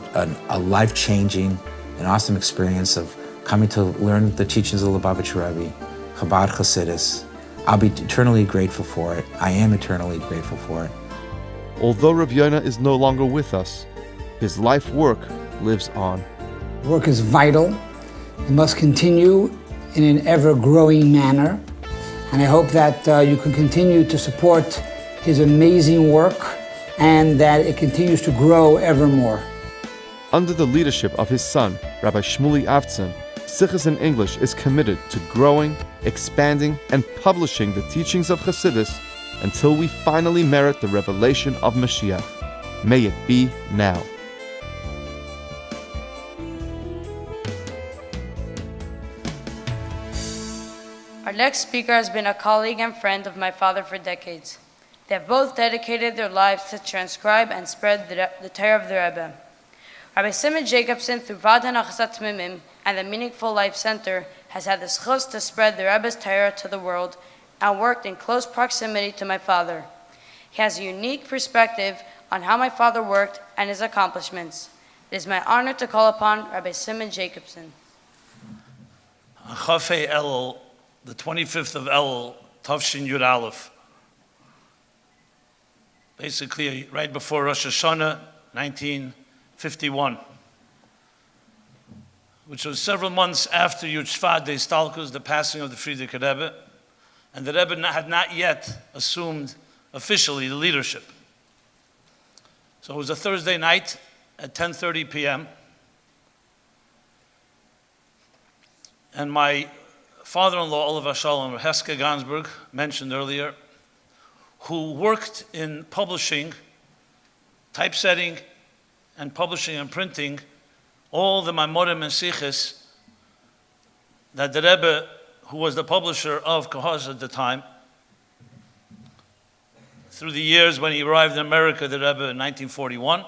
life-changing and awesome experience of coming to learn the teachings of the Lubavitcher Rebbe, Chabad Hasidus. I'll be eternally grateful for it. I am eternally grateful for it. although Rabbi Yonah is no longer with us, his life work lives on. Work is vital. It must continue in an ever-growing manner. And I hope that you can continue to support his amazing work and that it continues to grow ever more. Under the leadership of his son, Rabbi Shmuley Avtzon, Shidduchim in English is committed to growing, expanding, and publishing the teachings of Chassidus until we finally merit the revelation of Mashiach. May it be now. Our next speaker has been a colleague and friend of my father for decades. They have both dedicated their lives to transcribe and spread the Torah of the Rebbe. Rabbi Simon Jacobson, through Vad HaNachasat Mimim and the Meaningful Life Center, has had the schus to spread the Rebbe's Torah to the world and worked in close proximity to my father. He has a unique perspective on how my father worked and his accomplishments. It is my honor to call upon Rabbi Simon Jacobson. Chafei Elul, the 25th of Elul, Tavshin Yud Aleph. Basically, right before Rosh Hashanah, 1951, which was several months after Yud Shvat Dei Stalkus, the passing of the Frierdiker Rebbe, and the Rebbe had not yet assumed officially the leadership. So it was a Thursday night at 10:30 p.m., and my father-in-law, Oliver Shalom, Heske Gansberg, mentioned earlier, who worked in publishing, typesetting, and publishing and printing all the Maimorim and Siches that the Rebbe, who was the publisher of Kahaz at the time, through the years when he arrived in America, the Rebbe in 1941.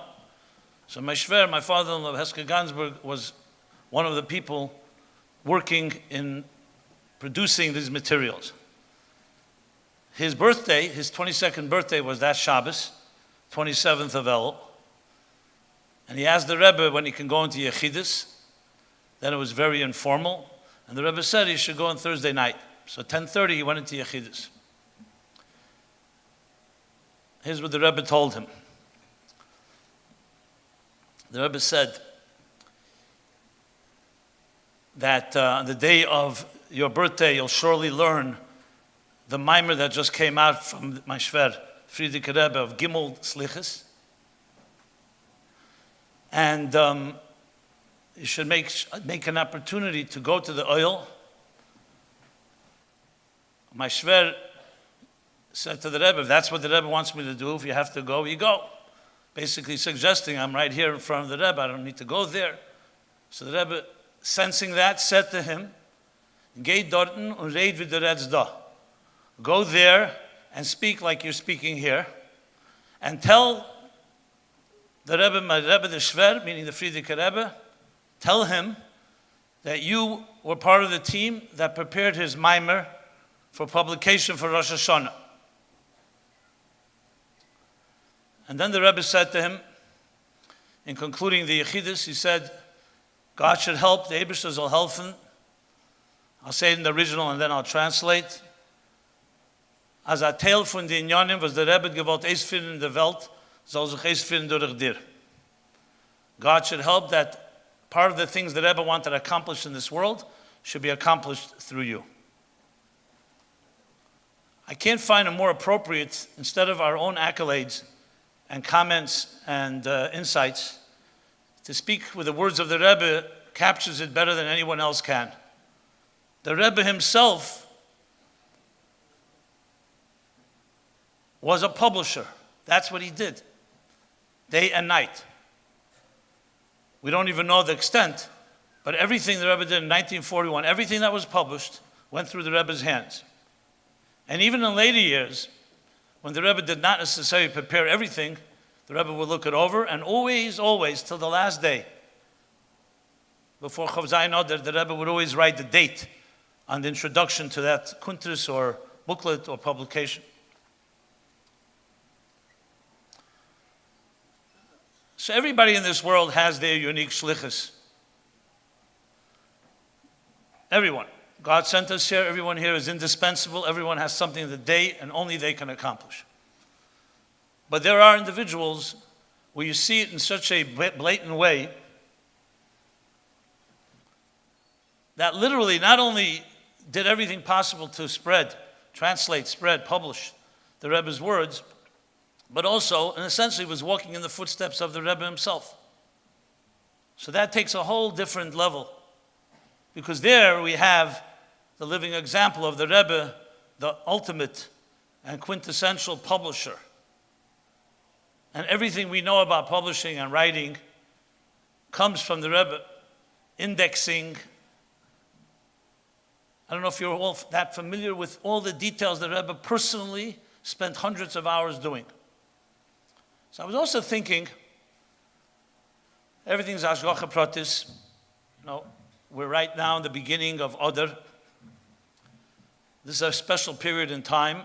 So my shver, my father-in-law, Heske Gansberg, was one of the people working in producing these materials. His birthday, his 22nd birthday, was that Shabbos, 27th of Elul. And he asked the Rebbe when he can go into Yechidus. Then it was very informal. And the Rebbe said he should go on Thursday night. So 10:30 he went into Yechidus. Here's what the Rebbe told him. The Rebbe said that on the day of your birthday, you'll surely learn the mimer that just came out from my shver, Frierdiker Rebbe, of Gimel Slichas. And you should make an opportunity to go to the oil. My shver said to the Rebbe, if that's what the Rebbe wants me to do, if you have to go, you go. Basically suggesting, I'm right here in front of the Rebbe, I don't need to go there. So the Rebbe, sensing that, said to him, Geh dorten und red wie du redst da. Go there and speak like you're speaking here, and tell the Rebbe, my Rebbe the Shver, meaning the Frierdiker Rebbe, tell him that you were part of the team that prepared his mimer for publication for Rosh Hashanah. And then the Rebbe said to him, in concluding the Yechidus, he said, God should help, the Eibishter will helfen. I'll say it in the original and then I'll translate. As a Teil von den Yonim, was der Rebbe gewollt eisfinden in der Welt, soll sich eisfinden durch dir. God should help that part of the things the Rebbe wanted to accomplish in this world should be accomplished through you. I can't find a more appropriate, instead of our own accolades and comments and insights, to speak with the words of the Rebbe captures it better than anyone else can. The Rebbe himself was a publisher. That's what he did, day and night. We don't even know the extent, but everything the Rebbe did in 1941, everything that was published, went through the Rebbe's hands. And even in later years, when the Rebbe did not necessarily prepare everything, the Rebbe would look it over, and always, till the last day, before Chav Zayin Oder, the Rebbe would always write the date on the introduction to that kuntres or booklet or publication. So everybody in this world has their unique shlichus. Everyone. God sent us here. Everyone here is indispensable. Everyone has something that they and only they can accomplish. But there are individuals where you see it in such a blatant way that literally not only did everything possible to spread, translate, spread, publish the Rebbe's words, but also, and essentially was walking in the footsteps of the Rebbe himself. So that takes a whole different level, because there we have the living example of the Rebbe, the ultimate and quintessential publisher. And everything we know about publishing and writing comes from the Rebbe, indexing. I don't know if you're all that familiar with all the details the Rebbe personally spent hundreds of hours doing. So I was also thinking, everything's Hashgacha Pratis. We're right now in the beginning of Adar. This is a special period in time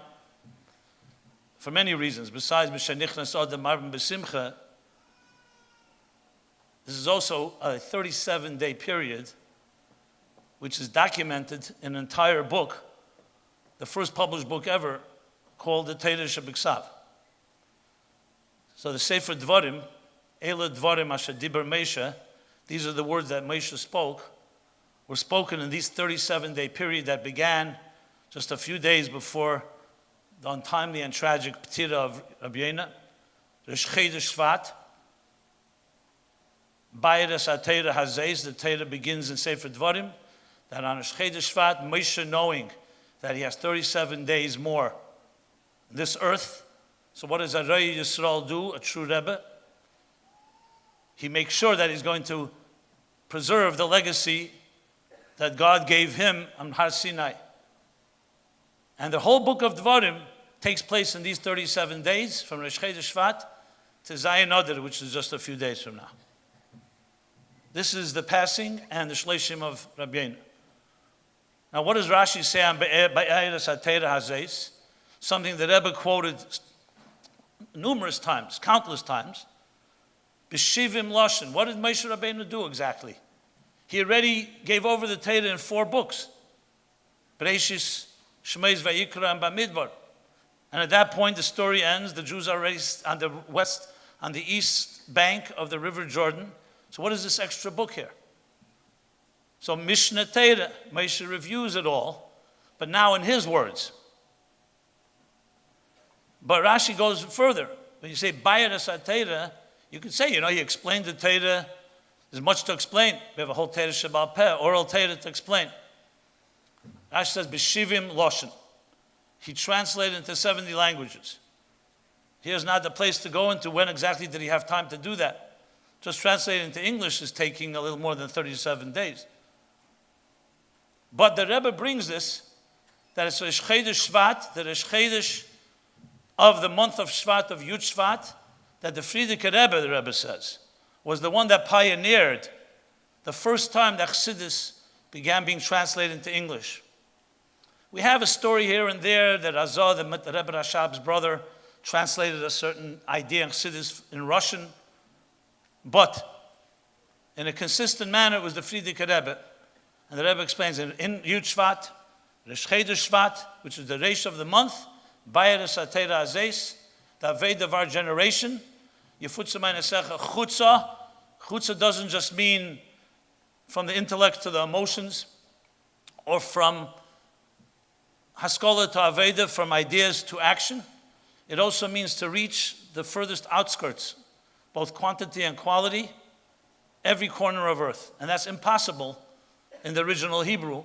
for many reasons. Besides B'shenichnas Adar Marvin B'simcha, this is also a 37-day period which is documented in an entire book, the first published book ever, called the Torah Shebiksav. So the Sefer Dvarim, Eila Dvarim Asher Diber Moshe, these are the words that Moshe spoke, were spoken in this 37-day period that began just a few days before the untimely and tragic Ptira of Rabbi Yonah, Rosh Chodesh Shvat. Bayres HaTorah Hazeis, the Torah begins in Sefer Dvarim, that on Rosh Chodesh Shvat, Moshe, knowing that he has 37 days more on this earth. So what does a Rei Yisrael do, a true Rebbe? He makes sure that he's going to preserve the legacy that God gave him on Har Sinai. And the whole book of Dvarim takes place in these 37 days, from Rosh Chodesh Shvat to Zayin Adar, which is just a few days from now. This is the passing and the Shloshim of Rabbi Yonah. Now, what does Rashi say on Ba'eres HaTorah Hazeis? Something that Rebbe quoted numerous times, countless times. B'shivim Lashon. What did Moshe Rabbeinu do exactly? He already gave over the Torah in 4 books. Bereshis, Shmos, Vayikra, and Bamidbar. And at that point, the story ends. The Jews are already on the east bank of the River Jordan. So what is this extra book here? So Mishnah Torah, Moshe reviews it all, but now in his words. But Rashi goes further. When you say Bayres HaTorah, you could say, he explained the Torah. There's much to explain. We have a whole Torah Shebal Peh, oral Torah to explain. Rashi says, B'shivim Loshen. He translated into 70 languages. Here's not the place to go into when exactly did he have time to do that. Just translating into English is taking a little more than 37 days. But the Rebbe brings this, that it's Rosh Chodesh Shvat, the Rosh Chodesh of the month of Shvat, of Yud Shvat, that the Frierdiker Rebbe, the Rebbe says, was the one that pioneered the first time that Chassidus began being translated into English. We have a story here and there that Azar, the Rebbe Rashab's brother, translated a certain idea in Chassidus in Russian, but in a consistent manner it was the Frierdiker Rebbe. And the Rebbe explains in Yud Shvat, Rosh Chodesh Shvat, which is the Reish of the month, Bayres HaTorah Hazeis, the Aved of our generation, Yefutza Meinesecha Chutza. Chutza doesn't just mean from the intellect to the emotions, or from Haskalah to Aveda, from ideas to action. It also means to reach the furthest outskirts, both quantity and quality, every corner of earth. And that's impossible in the original Hebrew.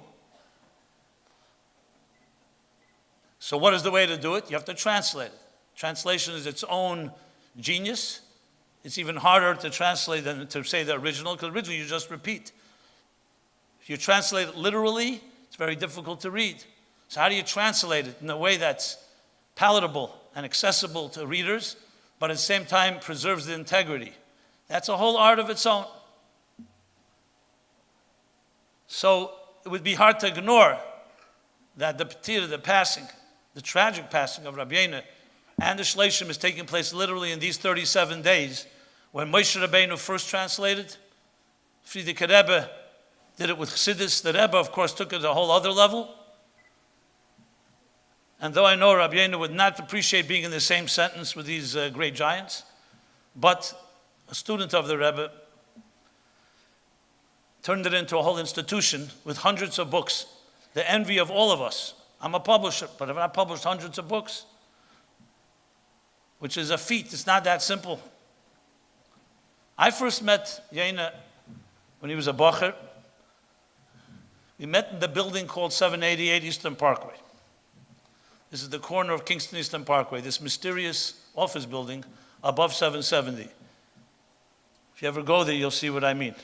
So what is the way to do it? You have to translate it. Translation is its own genius. It's even harder to translate than to say the original, because originally you just repeat. If you translate it literally, it's very difficult to read. So how do you translate it in a way that's palatable and accessible to readers, but at the same time preserves the integrity? That's a whole art of its own. So it would be hard to ignore that the Ptira, the passing, the tragic passing of Rabbi Yonah and the Shloshim is taking place literally in these 37 days. When Moshe Rabbeinu first translated, Frierdiker Rebbe did it with Chassidus. The Rebbe, of course, took it to a whole other level. And though I know Rabbi Yonah would not appreciate being in the same sentence with these great giants, but a student of the Rebbe turned it into a whole institution with hundreds of books, the envy of all of us. I'm a publisher, but I've not published hundreds of books, which is a feat. It's not that simple. I first met Yonah when he was a bacher. We met in the building called 788 Eastern Parkway. This is the corner of Kingston Eastern Parkway, this mysterious office building above 770. If you ever go there, you'll see what I mean.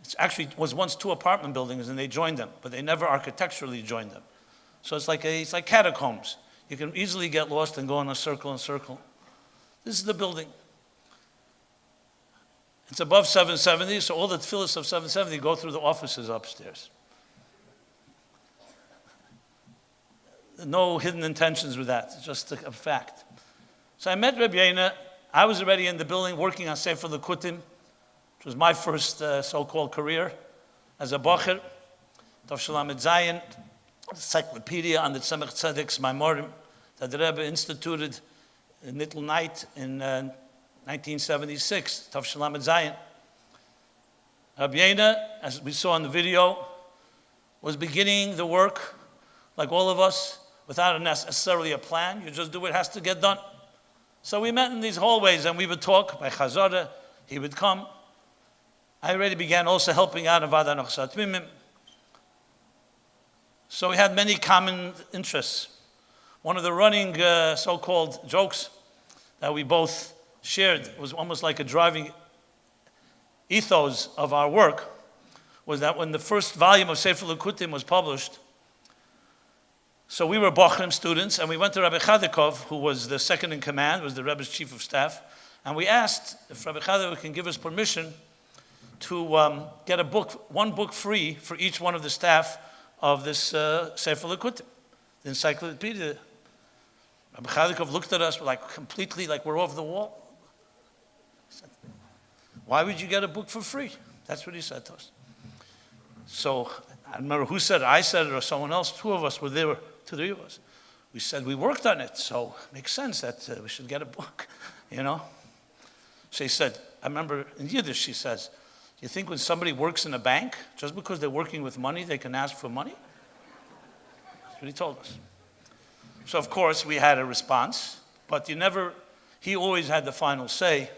It actually was once 2 apartment buildings, and they joined them, but they never architecturally joined them. So it's like catacombs. You can easily get lost and go in a circle and circle. This is the building. It's above 770, so all the tefillahs of 770 go through the offices upstairs. No hidden intentions with that. It's just a fact. So I met Rabbi Yonah. I was already in the building working on Sefer Lekutim, which was my first so-called career as a bacher. Tov Shalamed Zayin, encyclopedia on the Tzemach Tzedek's Maimorim that the Rebbe instituted in Nittel Night in 1976, Tov Shalamed Zayin. Rabbi Yonah, as we saw in the video, was beginning the work like all of us, without necessarily a plan. You just do what has to get done. So we met in these hallways and we would talk by Chazara. He would come. I already began also helping out in Vada Nochsat Mimim. So we had many common interests. One of the running so-called jokes that we both shared was almost like a driving ethos of our work, was that when the first volume of Sefer Lekutim was published, so we were Bochrim students, and we went to Rabbi Chadikov, who was the second in command, was the Rebbe's chief of staff, and we asked if Rabbi Chadikov can give us permission to get a book, one book free for each one of the staff of this Sefer Lekutim, the encyclopedia. Rabbi Chadikov looked at us like completely like we're off the wall. He said, "Why would you get a book for free?" That's what he said to us. So I don't remember who said it, I said it or someone else. 2 of us were there, 2, 3 of us. We said we worked on it, so it makes sense that we should get a book, you know. She said, I remember in Yiddish she says, you think when somebody works in a bank, just because they're working with money, they can ask for money? That's what he told us. So of course we had a response, but he always had the final say.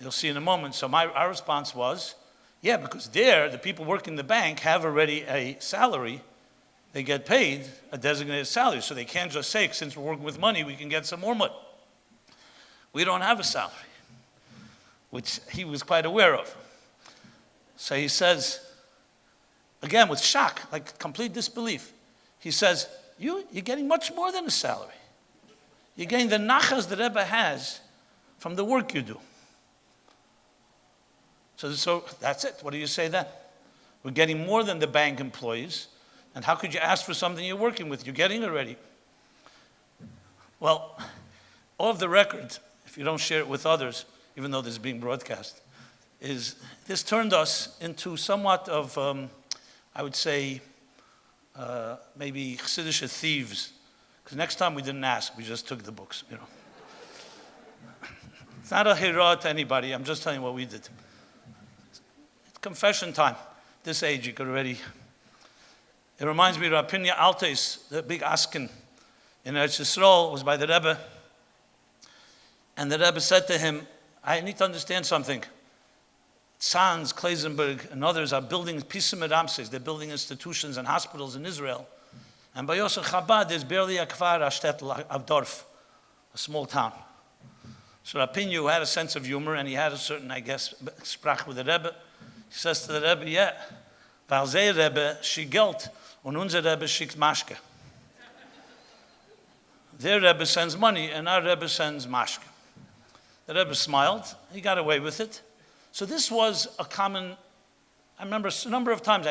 You'll see in a moment. So our response was, yeah, because the people working in the bank have already a salary. They get paid a designated salary. So they can't just say, since we're working with money, we can get some more money. We don't have a salary, which he was quite aware of. So he says, again, with shock, like complete disbelief, he says, you're getting much more than a salary. You're getting the nachas the Rebbe has from the work you do. So that's it. What do you say then? We're getting more than the bank employees. And how could you ask for something you're working with? You're getting already. Well, off the record, if you don't share it with others, even though this is being broadcast, is this turned us into somewhat of, I would say, maybe Chassidish thieves. Because next time we didn't ask, we just took the books, you know. It's not a hira to anybody. I'm just telling you what we did. Confession time. This age, you could already. It reminds me of Rapinya Altes, the big askin in Eretz Yisrael, was by the Rebbe. And the Rebbe said to him, I need to understand something. Sanz, Kleisenberg, and others are building Pisim Ramses. They're building institutions and hospitals in Israel. And by Yosef Chabad, there's barely a kfar, a shtetl, a dorf, a small town. So Rapinya had a sense of humor, and he had a certain, I guess, sprach with the Rebbe. He says to the Rebbe, yeah, weil sie Rebbe schickt Geld und unser Rebbe schickt Maschke. Their Rebbe sends money and our Rebbe sends Maschke. The Rebbe smiled. He got away with it. So this was a common, I remember a number of times,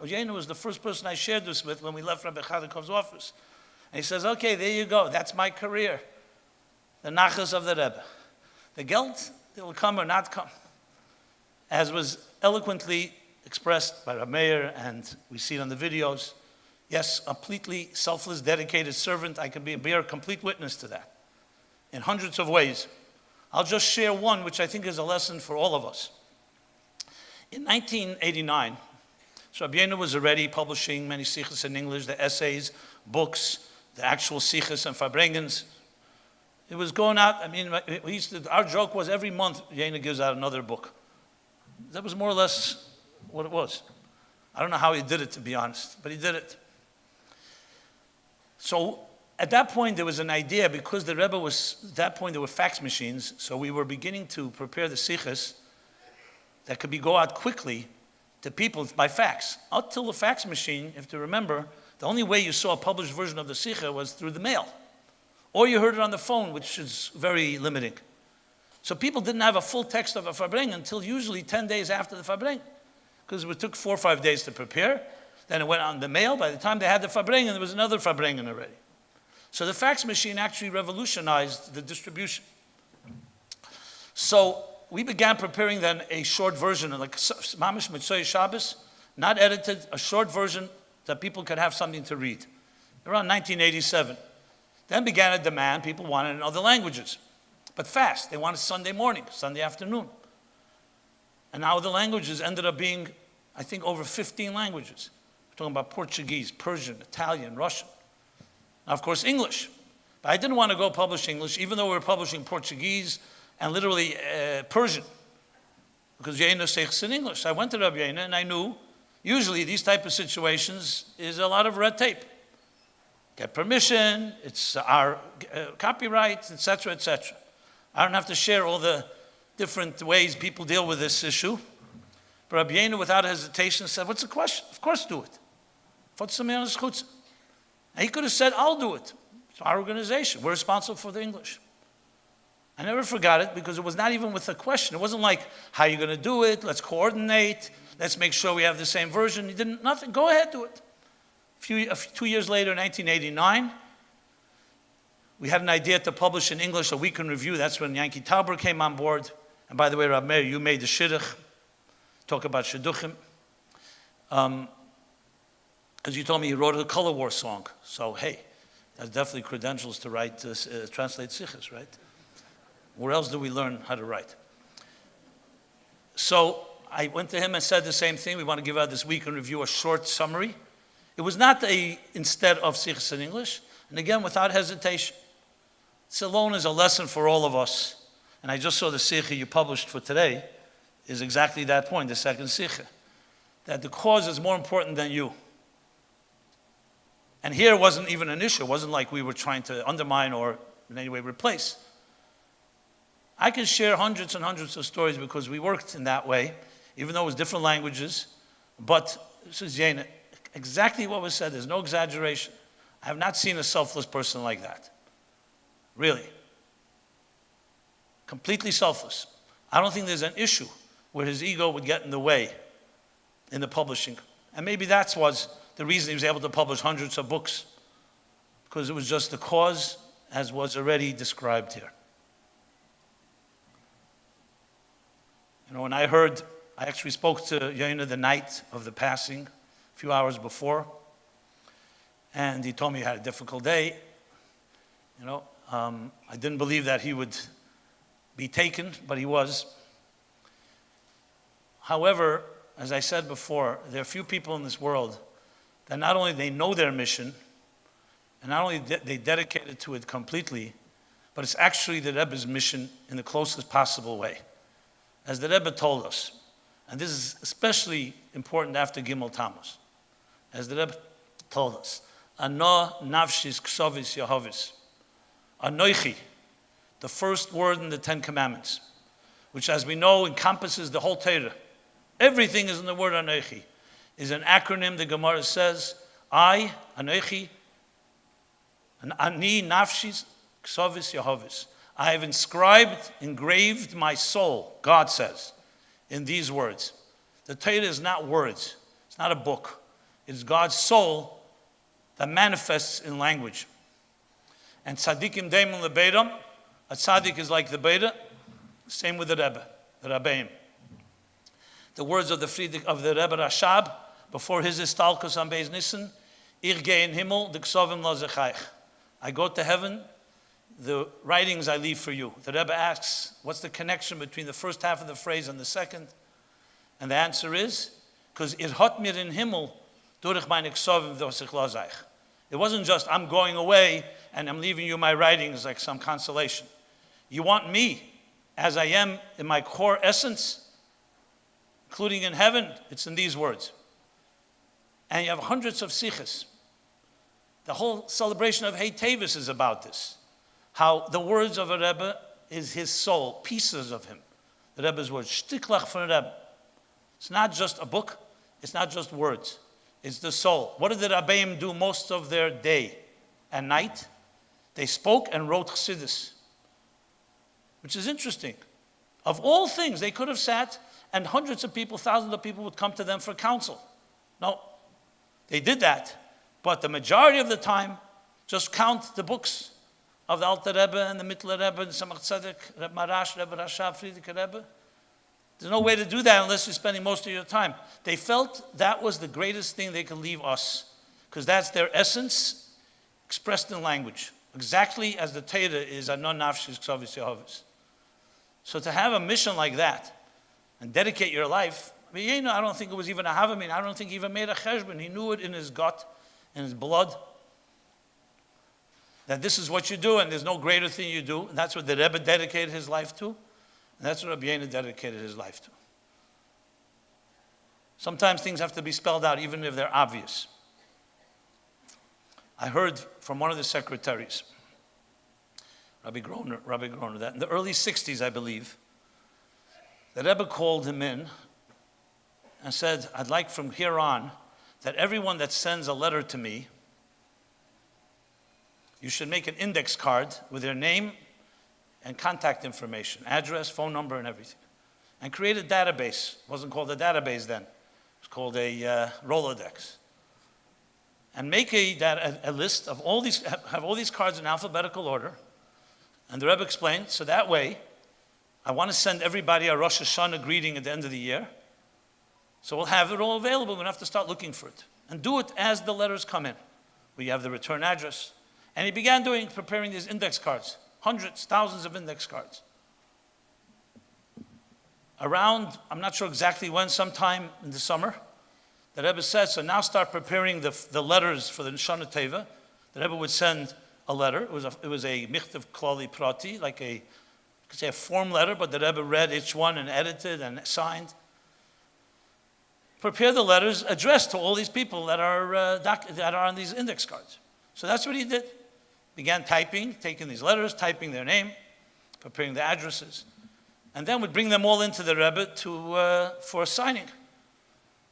Yonah was the first person I shared this with when we left Rabbi Chadikov's office. And he says, okay, there you go. That's my career. The nachas of the Rebbe. The geld, it will come or not come. As was eloquently expressed by Rabbi Meir, and we see it on the videos, Yes, a completely selfless, dedicated servant. I can bear complete witness to that in hundreds of ways. I'll just share one, which I think is a lesson for all of us. In 1989, so Rabbi Yonah was already publishing many sichos in English, the essays, books, the actual sichos and farbrengens. It was going out. I mean, our joke was every month Yonah gives out another book. That was more or less what it was. I don't know how he did it, to be honest, but he did it. So at that point, there was an idea, because the Rebbe was, at that point, there were fax machines, so we were beginning to prepare the sichos that could go out quickly to people by fax. Up till the fax machine, you have to remember, the only way you saw a published version of the sicha was through the mail. Or you heard it on the phone, which is very limiting. So people didn't have a full text of a farbrengen until usually 10 days after the farbrengen, because it took 4 or 5 days to prepare. Then it went on the mail. By the time they had the farbrengen, there was another farbrengen already. So the fax machine actually revolutionized the distribution. So we began preparing then a short version, like Mamish Mitzvah Shabbos, not edited, a short version that people could have something to read. Around 1987. Then began a demand. People wanted it in other languages, but fast. They wanted Sunday morning, Sunday afternoon. And now the languages ended up being, I think, over 15 languages. We're talking about Portuguese, Persian, Italian, Russian. Now, of course, English. But I didn't want to go publish English, even though we were publishing Portuguese and literally Persian, because Yonah speaks in English. I went to Rabbi Yonah, and I knew, usually these type of situations is a lot of red tape. Get permission, it's our copyright, etc., etc. I don't have to share all the different ways people deal with this issue. But Rabbi Yonah, without hesitation, said, "What's the question? Of course do it." And he could have said, "I'll do it. It's our organization. We're responsible for the English." I never forgot it, because it was not even with a question. It wasn't like, how are you going to do it? Let's coordinate. Let's make sure we have the same version. He didn't, nothing. Go ahead, do it. 2 years later, in 1989, we had an idea to publish in English a week in review. That's when Yankee Tauber came on board. And by the way, Rabbi Meir, you made the shidduch. Talk about shidduchim. Because you told me you wrote a color war song. So, hey, that's definitely credentials to write, translate sichos, right? Where else do we learn how to write? So I went to him and said the same thing. We want to give out this week in review a short summary. It was not instead of sichos in English. And again, without hesitation. This alone is a lesson for all of us. And I just saw the sicha you published for today is exactly that point, the second sicha. That the cause is more important than you. And here it wasn't even an issue. It wasn't like we were trying to undermine or in any way replace. I can share hundreds and hundreds of stories because we worked in that way, even though it was different languages. But this is Yonah. Exactly what was said. There's no exaggeration. I have not seen a selfless person like that. Really. Completely selfless. I don't think there's an issue where his ego would get in the way in the publishing. And maybe that was the reason he was able to publish hundreds of books, because it was just the cause as was already described here. You know, when I actually spoke to Yonah the night of the passing, a few hours before, and he told me he had a difficult day. You know, I didn't believe that he would be taken, but he was. However, as I said before, there are few people in this world that not only they know their mission, and not only they dedicated to it completely, but it's actually the Rebbe's mission in the closest possible way. As the Rebbe told us, and this is especially important after Gimel Tammuz, as the Rebbe told us, Ano nafshis ksovis Yehovis, Anoichi, the first word in the 10 Commandments, which, as we know, encompasses the whole Torah. Everything is in the word Anoichi. Is an acronym. The Gemara says, I, Anoichi, Ani nafshis ksovis Yehovis. I have engraved my soul, God says, in these words. The Torah is not words. It's not a book. It is God's soul that manifests in language. And tzaddikim deimen lebeiram, a tzaddik is like the Beida, same with the Rebbe, the Rabbeim. The words of the Rebbe Rashab, before his istalkus on Beis Nissen, Ich gehe in Himmel, the ksovim lo zechaich. I go to heaven, the writings I leave for you. The Rebbe asks, what's the connection between the first half of the phrase and the second? And the answer is, because it hot mir in Himmel, durch meine ksovim lo zechaich. It wasn't just, I'm going away and I'm leaving you my writings like some consolation. You want me as I am in my core essence, including in heaven, it's in these words. And you have hundreds of sichos. The whole celebration of Hey Tevis is about this. How the words of a Rebbe is his soul, pieces of him. The Rebbe's words, shtiklach from a Rebbe. It's not just a book, it's not just words, it's the soul. What did the Rabbeim do most of their day and night? They spoke and wrote chassidus, which is interesting. Of all things, they could have sat and hundreds of people, thousands of people would come to them for counsel. No, they did that, but the majority of the time, just count the books of the Alter Rebbe and the Mittler Rebbe, the Samach Tzedek, Rebbe Marash, Rebbe Rashav, Frierdiker Rebbe. There's no way to do that unless you're spending most of your time. They felt that was the greatest thing they could leave us, because that's their essence expressed in language, exactly as the Torah is Anon Nafshis Ksavis Yehovis. So to have a mission like that and dedicate your life, I don't think it was even a Havamin. I don't think he even made a cheshbon. He knew it in his gut, in his blood, that this is what you do and there's no greater thing you do. And that's what the Rebbe dedicated his life to. And that's what Rabbi Yonah dedicated his life to. Sometimes things have to be spelled out even if they're obvious. I heard from one of the secretaries, Rabbi Groner, that in the early 60s, I believe, the Rebbe called him in and said, I'd like from here on that everyone that sends a letter to me, you should make an index card with their name and contact information, address, phone number, and everything. And create a database. It wasn't called a database then. It was called a Rolodex. And make a list of all these, have all these cards in alphabetical order. And the Rebbe explained, so that way, I want to send everybody a Rosh Hashanah greeting at the end of the year. So we'll have it all available. We don't have to start looking for it. And do it as the letters come in. We have the return address. And he began preparing these index cards. Hundreds, thousands of index cards. Around, I'm not sure exactly when, sometime in the summer, the Rebbe said, so now start preparing the letters for the Shana Teva. The Rebbe would send a letter. It was a Michtav Klali Prati, like you could say a form letter, but the Rebbe read each one and edited and signed. Prepare the letters addressed to all these people that are on these index cards. So that's what he did. Began typing, taking these letters, typing their name, preparing the addresses, and then would bring them all into the Rebbe for signing.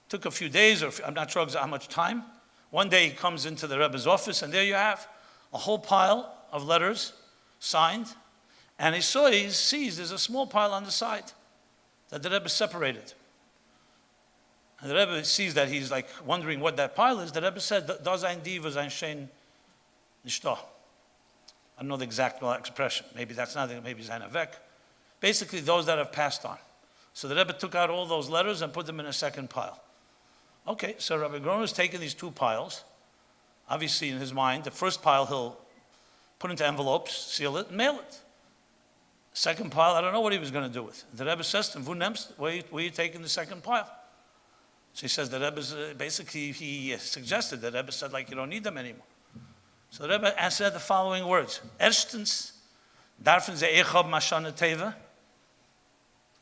Took a few days, or I'm not sure how much time. One day he comes into the Rebbe's office, and there you have a whole pile of letters signed, and he sees there's a small pile on the side that the Rebbe separated. And the Rebbe sees that he's like wondering what that pile is. The Rebbe said, "Da sein die, wo sein Schein nicht da." I don't know the exact expression. Maybe that's not it. Maybe sein weg. Basically, those that have passed on. So the Rebbe took out all those letters and put them in a second pile. Okay, so Rabbi Groner has taken these two piles. Obviously, in his mind, the first pile he'll put into envelopes, seal it, and mail it. Second pile, I don't know what he was going to do with. The Rebbe says to him, "Wo nimmst? Where are you taking the second pile?" So he says the Rebbe's, basically he suggested, the Rebbe said, like, you don't need them anymore. So the Rebbe said the following words. Erstens, darfen ze echob mashana teva.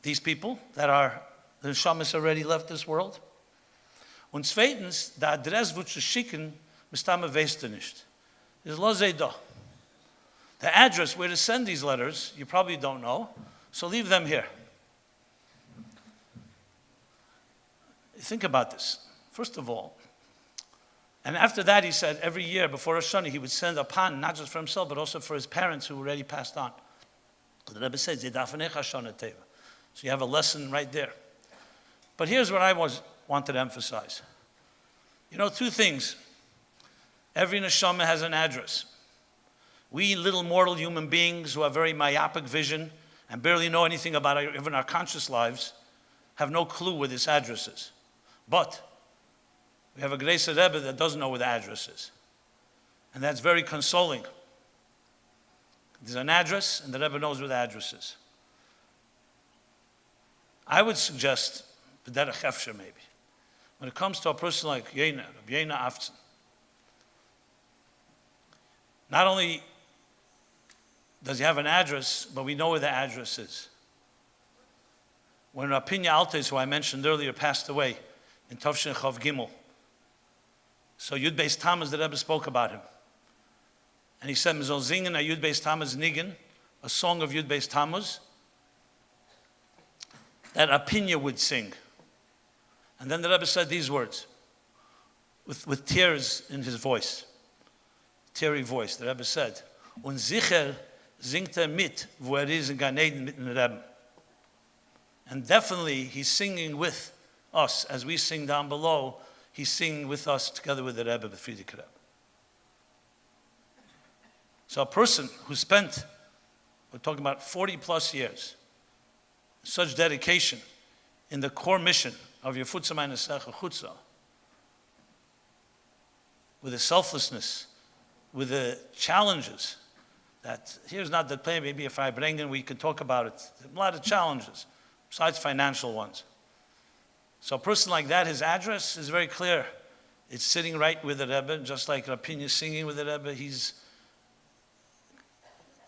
These people that are, the Neshamas already left this world. Und zweitens, the Adress wo zu schicken, mistame weißt du nicht. Is lo ze da. The address where to send these letters, you probably don't know, so leave them here. Think about this. First of all, and after that he said every year before Rosh Hashanah he would send a pan, not just for himself, but also for his parents who already passed on. The Rebbe says, so you have a lesson right there. But here's what I wanted to emphasize. You know, two things. Every neshama has an address. We little mortal human beings who have very myopic vision and barely know anything about even our conscious lives have no clue where this address is. But We have a Greiser Rebbe that doesn't know where the address is. And that's very consoling. There's an address, and the Rebbe knows where the address is. I would suggest, B'derech Efsher maybe, when it comes to a person like Yonah, Rabbi Yonah Avtzon, not only does he have an address, but we know where the address is. When Rapinya Altes, who I mentioned earlier, passed away in Tovshin Chav Gimel, so Yud Beis Tammuz, the Rebbe spoke about him. And he said, Mizol Zingen a Yud Beis Tammuz Nigen, a song of Yud Beis Tammuz, that Rapinya would sing. And then the Rebbe said these words, with tears in his voice, teary voice. The Rebbe said, Und sicher singt mit, wo ist in Gan Eden mit dem Rebbe. And definitely he's singing with us. As we sing down below, he's singing with us together with the Rebbe, the Friedrich Rebbe. So a person who spent, we're talking about 40 plus years, such dedication in the core mission of your Futsa Meinesecha Chutza, with the selflessness, with the challenges, that here's not the play, maybe if I bring in, we could talk about it. A lot of challenges, besides financial ones. So a person like that, his address is very clear. It's sitting right with the Rebbe, just like Rapin is singing with the Rebbe. He's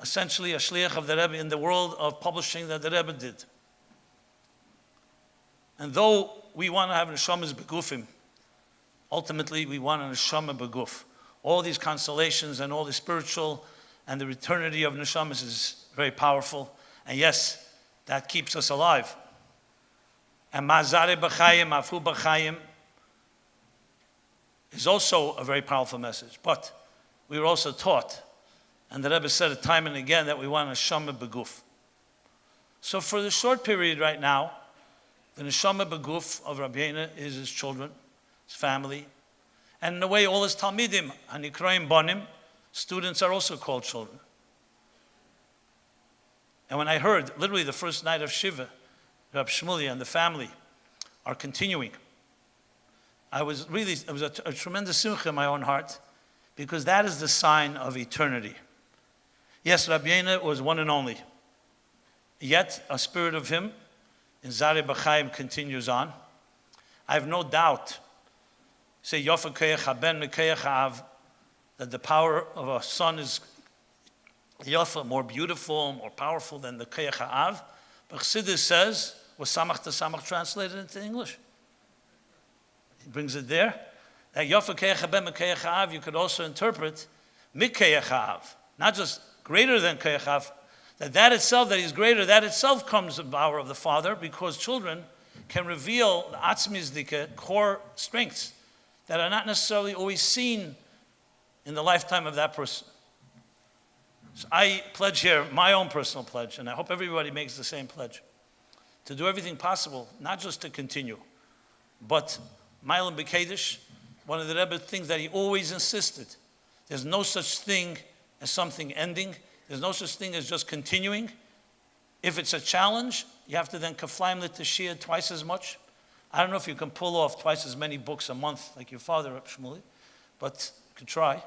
essentially a shliach of the Rebbe in the world of publishing that the Rebbe did. And though we want to have neshamas begufim, ultimately we want a neshama beguf. All these consolations and all the spiritual and the eternity of neshamas is very powerful. And yes, that keeps us alive. And mazare b'chayim, afu b'chayim is also a very powerful message. But we were also taught, and the Rebbe said it time and again, that we want a neshama beguf. So for the short period right now, the neshama beguf of Rabbi Yonah is his children, his family, and in a way all his talmidim, hanikroim bonim, students are also called children. And when I heard, literally the first night of Shiva, Rab Shmuley and the family are continuing, it was a tremendous simcha in my own heart, because that is the sign of eternity. Yes, Rabbi Yonah was one and only, yet a spirit of him in Zare B'chaim continues on. I have no doubt, say Yofa Keach Haben Mekeach Ha'av, that the power of a son is Yofa, more beautiful, more powerful than the Keach Ha'av. But Chassidus says, was Samach to Samach translated into English? He brings it there. That Yofa Keach Haben Mekeach Ha'av, you could also interpret Mikeach Ha'av, not just greater than Keach Ha'av, that itself, that he's greater, that itself comes the power of the Father, because children can reveal the atzmizdike, core strengths that are not necessarily always seen in the lifetime of that person. So I pledge here, my own personal pledge, and I hope everybody makes the same pledge, to do everything possible, not just to continue, but Mailam B'Kedish, one of the Rebbe things that he always insisted, there's no such thing as something ending. There's no such thing as just continuing. If it's a challenge, you have to then kaflaim l'tashiyah twice as much. I don't know if you can pull off twice as many books a month like your father, Shmuley, but you could try.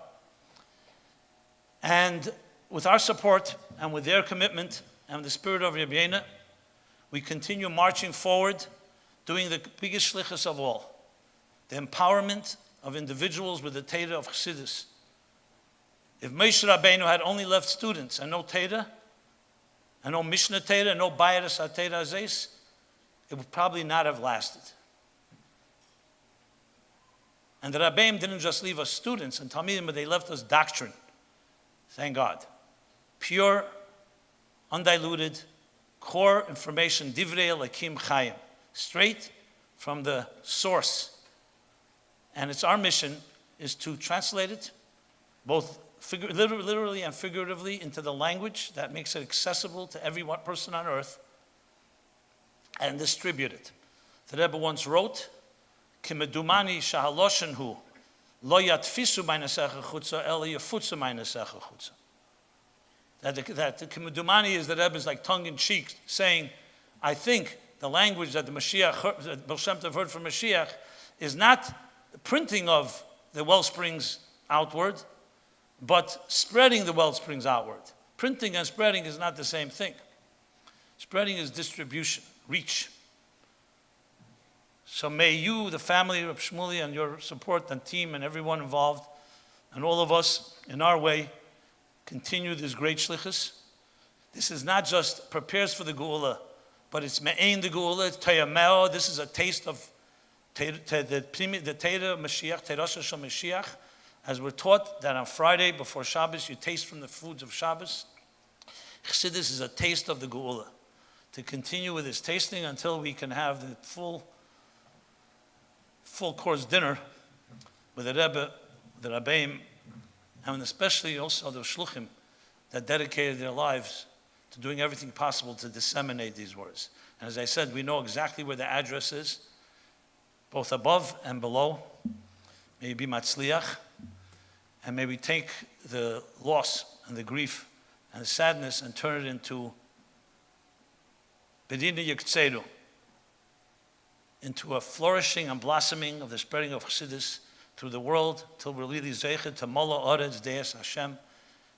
And with our support and with their commitment and the spirit of Rabbi Yonah, we continue marching forward, doing the biggest shlichus of all, the empowerment of individuals with the Torah of Chassidus. If Moshe Rabbeinu had only left students and no Torah, and no Mishnah Torah, and no Bayras HaTorah Azes, it would probably not have lasted. And the Rabbeim didn't just leave us students and Talmidim, but they left us doctrine. Thank God. Pure, undiluted, core information, Divrei Elokim Chayim, straight from the source. And it's our mission is to translate it, both literally and figuratively, into the language that makes it accessible to every one person on earth, and distribute it. The Rebbe once wrote, "Kimedumani shahaloshen hu lo yatfisu meinesecha chutza ela yafutza meinesecha chutza." That the Kimedumani is the Rebbe's like tongue in cheek, saying, "I think the language that the Mashiach, that Baal Shem Tov heard from Mashiach, is not printing of the well springs outward, but spreading the well springs outward. Printing and spreading is not the same thing. Spreading is distribution, reach. So may you, the family of Shmuley, and your support and team and everyone involved, and all of us in our way, continue this great shlichus. This is not just prepares for the Geula, but it's me'ein the Geula, it's tayameo. This is a taste of the Teira Mashiach, Teirasha Shel Mashiach, as we're taught that on Friday before Shabbos, you taste from the foods of Shabbos. Chassidus is a taste of the Geula. To continue with this tasting until we can have the full course dinner with the Rebbe, the Rabbeim, and especially also the Shluchim that dedicated their lives to doing everything possible to disseminate these words. And as I said, we know exactly where the address is, both above and below. May you be matzliach, and may we take the loss and the grief and the sadness and turn it into bedina yiktseru, into a flourishing and blossoming of the spreading of Chassidus through the world, till we're really zeichet to mola oretz deis Hashem,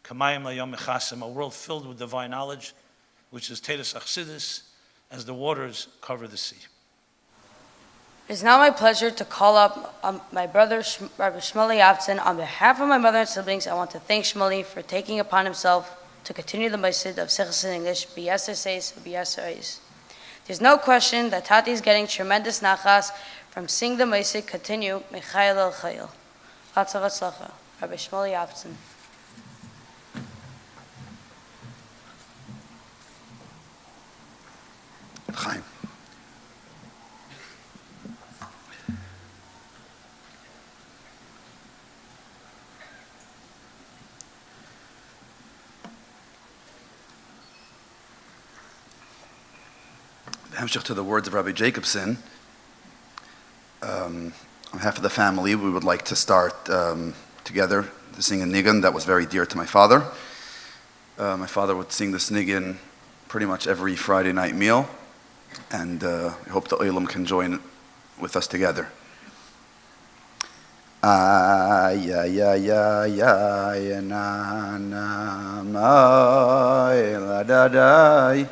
kamayim layom mechasim, a world filled with divine knowledge, which is teres Chassidus, as the waters cover the sea. It is now my pleasure to call up my brother, Rabbi Shmuley Avtzon. On behalf of my mother and siblings, I want to thank Shmuley for taking upon himself to continue the Maisid of Sichos in English, B'Yasser Seis, B'Yasser Eis. There's no question that Tati is getting tremendous nachas from seeing the Maisid continue, Mechayel El Chayel. Latzav Atzlacha, Rabbi Shmuley Avtzon. Chaim. Hamshach to the words of Rabbi Jacobson, on behalf of the family, we would like to start together to sing a nigun that was very dear to my father. My father would sing this nigun pretty much every Friday night meal, and I hope the Olam can join with us together. Ya ya ya ya ya na na ma la da da.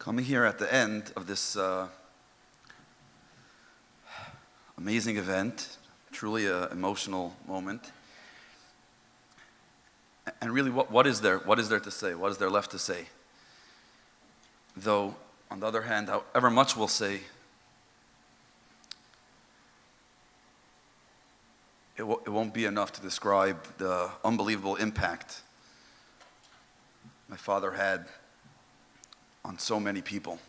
Coming here at the end of this amazing event, truly an emotional moment. And really, what is there? What is there to say? What is there left to say? Though, on the other hand, however much we'll say, it won't be enough to describe the unbelievable impact my father had on so many people.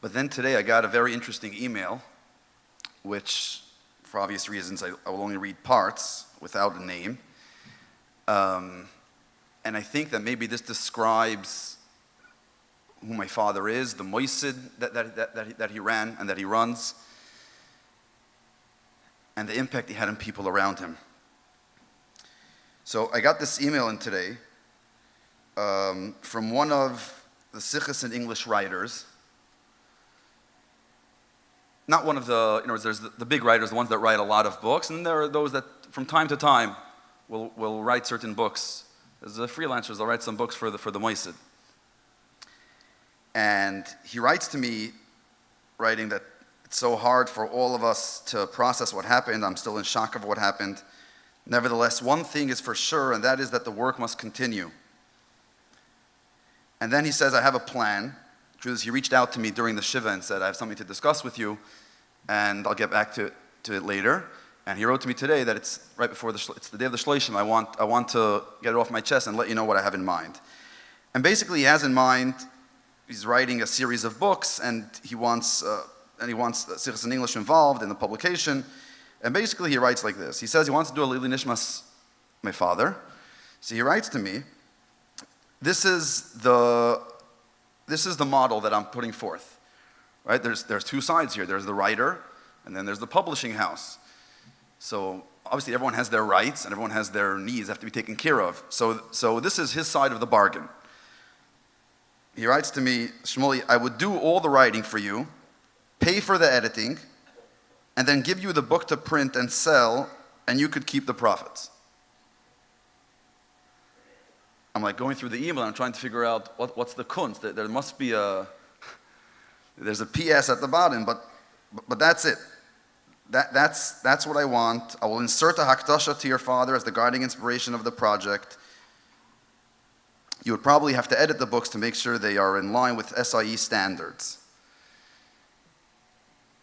But then today I got a very interesting email, which, for obvious reasons, I will only read parts without a name. And I think that maybe this describes who my father is, the moisid that he ran and that he runs, and the impact he had on people around him. So I got this email in today from one of the Sichos and English writers. Not one of the, there's the big writers, the ones that write a lot of books, and then there are those that from time to time will write certain books. As the freelancers, they'll write some books for the Moisid. And he writes to me, writing that it's so hard for all of us to process what happened. I'm still in shock of what happened. Nevertheless, one thing is for sure, and that is that the work must continue. And then he says, I have a plan. The truth is, he reached out to me during the Shiva and said, I have something to discuss with you, and I'll get back to it later. And he wrote to me today that it's right before it's the day of the Shloshim. I want to get it off my chest and let you know what I have in mind. And basically, he has in mind, he's writing a series of books, and he wants Sichos in English involved in the publication. And basically, he writes like this. He says he wants to do a Lili Nishmas, my father. So he writes to me, this is the model that I'm putting forth. Right? There's two sides here. There's the writer, and then there's the publishing house. So obviously, everyone has their rights, and everyone has their needs have to be taken care of. So this is his side of the bargain. He writes to me, Shmuley, I would do all the writing for you, pay for the editing, and then give you the book to print and sell, and you could keep the profits. I'm like going through the email, and I'm trying to figure out what's the kunst. There must be there's a PS at the bottom, but that's it. That's what I want. I will insert a hakdasha to your father as the guiding inspiration of the project. You would probably have to edit the books to make sure they are in line with SIE standards.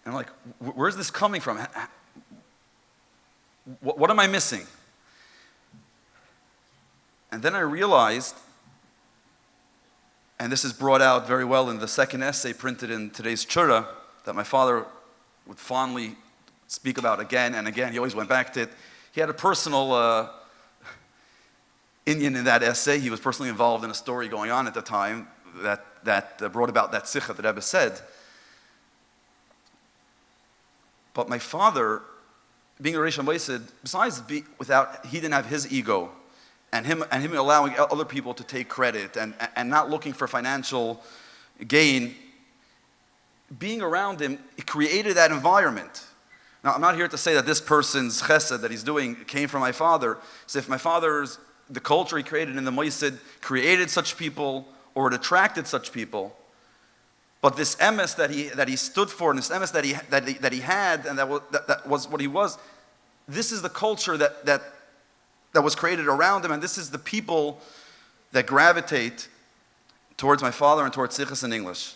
And I'm like, where's this coming from? What am I missing? And then I realized, and this is brought out very well in the second essay printed in today's Chura, that my father would fondly speak about again and again. He always went back to it. He had a personal Indian in that essay. He was personally involved in a story going on at the time that brought about that sikha that Rebbe said. But my father, being a Reish HaMoisid, besides he didn't have his ego, and him allowing other people to take credit and not looking for financial gain, being around him, it created that environment. Now, I'm not here to say that this person's chesed that he's doing came from my father. So if my father's, the culture he created in the Moisid created such people, or it attracted such people, but this emes that he stood for, and this emes that he had, and that was what he was, this is the culture that was created around him, and this is the people that gravitate towards my father and towards Sichos in English.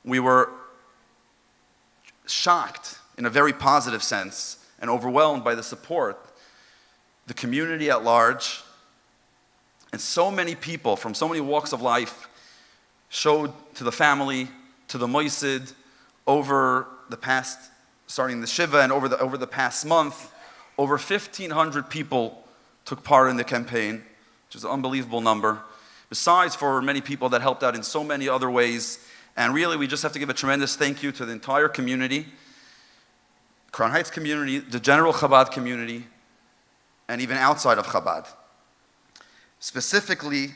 We were shocked in a very positive sense and overwhelmed by the support, the community at large, and so many people from so many walks of life showed to the family, to the Moisid, over the past, starting the Shiva, and over the past month. Over 1,500 people took part in the campaign, which is an unbelievable number, besides for many people that helped out in so many other ways. And really, we just have to give a tremendous thank you to the entire community, Crown Heights community, the general Chabad community, and even outside of Chabad. Specifically,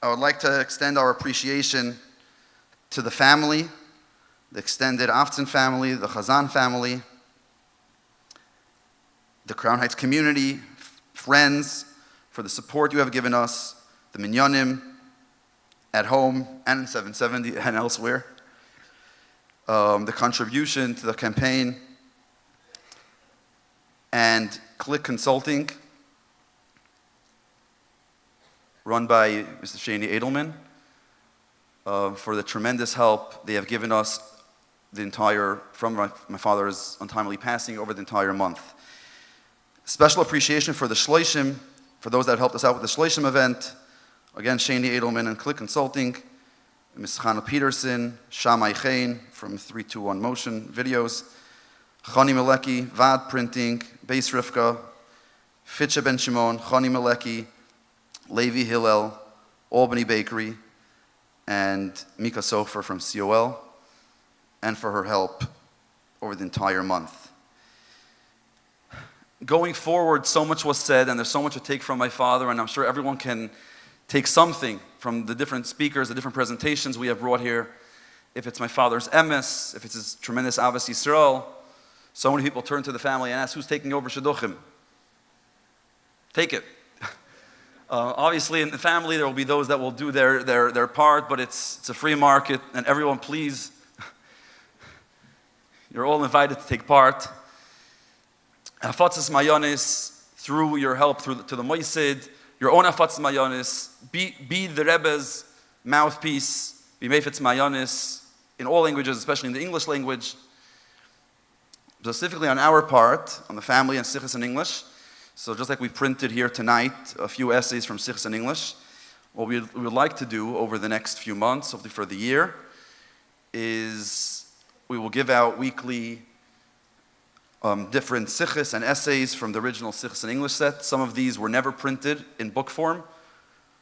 I would like to extend our appreciation to the family, the extended Avtzon family, the Chazan family, the Crown Heights community, friends, for the support you have given us, the minyanim at home and in 770 and elsewhere, the contribution to the campaign, and Click Consulting, run by Mr. Shani Edelman, for the tremendous help they have given us from my father's untimely passing over the entire month. Special appreciation for the Shloshim, for those that helped us out with the Shloshim event. Again, Shani Edelman and Click Consulting, Ms. Chana Peterson, Shammai Chain from 321 Motion Videos, Chani Maleki, Vad Printing, Beis Rivka, Fitcha Ben Shimon, Chani Maleki, Levi Hillel, Albany Bakery, and Mika Sofer from COL, and for her help over the entire month. Going forward, so much was said, and there's so much to take from my father, and I'm sure everyone can take something from the different speakers, the different presentations we have brought here. If it's my father's emes, if it's his tremendous Avos Yisrael. So many people turn to the family and ask, who's taking over shidduchim? Take it. Obviously, in the family, there will be those that will do their part, but it's a free market, and everyone, please, you're all invited to take part. Afatzas Mayonis, through your help to the Moisid, your own Afatzas Mayonis, be the Rebbe's mouthpiece, be Meifetz Mayonis in all languages, especially in the English language. Specifically on our part, on the family and Sichos in English. So just like we printed here tonight, a few essays from Sichos in English, what we would like to do over the next few months, hopefully for the year, is we will give out weekly different Sichos and essays from the original Sichos in English set. Some of these were never printed in book form.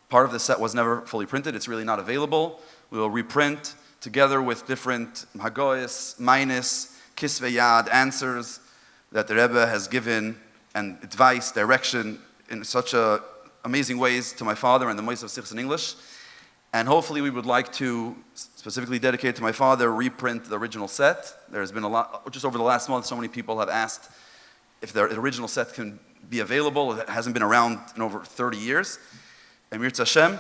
Part of the set was never fully printed. It's really not available. We will reprint together with different Hagoyas, Minus, Kisvei Yad, answers that the Rebbe has given, and advice, direction in such amazing ways to my father and the Mois of Sichos in English. And hopefully we would like to, specifically dedicate to my father, reprint the original set. There's been a lot, just over the last month, so many people have asked if the original set can be available. It hasn't been around in over 30 years. And Mirz Hashem,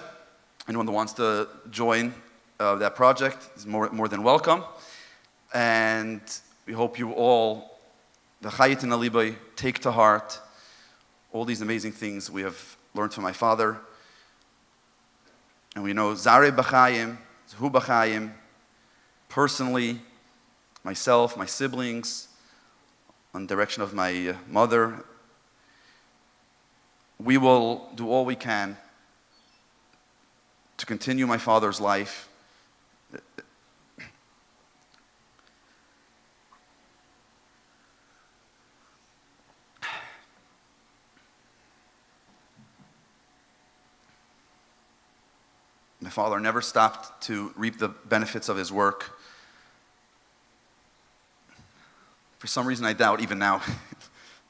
anyone that wants to join that project is more than welcome. And we hope you all, the Chayit and Alibai, take to heart all these amazing things we have learned from my father. And we know Zare B'chayim, Hu B'chayim, personally, myself, my siblings, on the direction of my mother. We will do all we can to continue my father's life. My father never stopped to reap the benefits of his work. For some reason, I doubt, even now,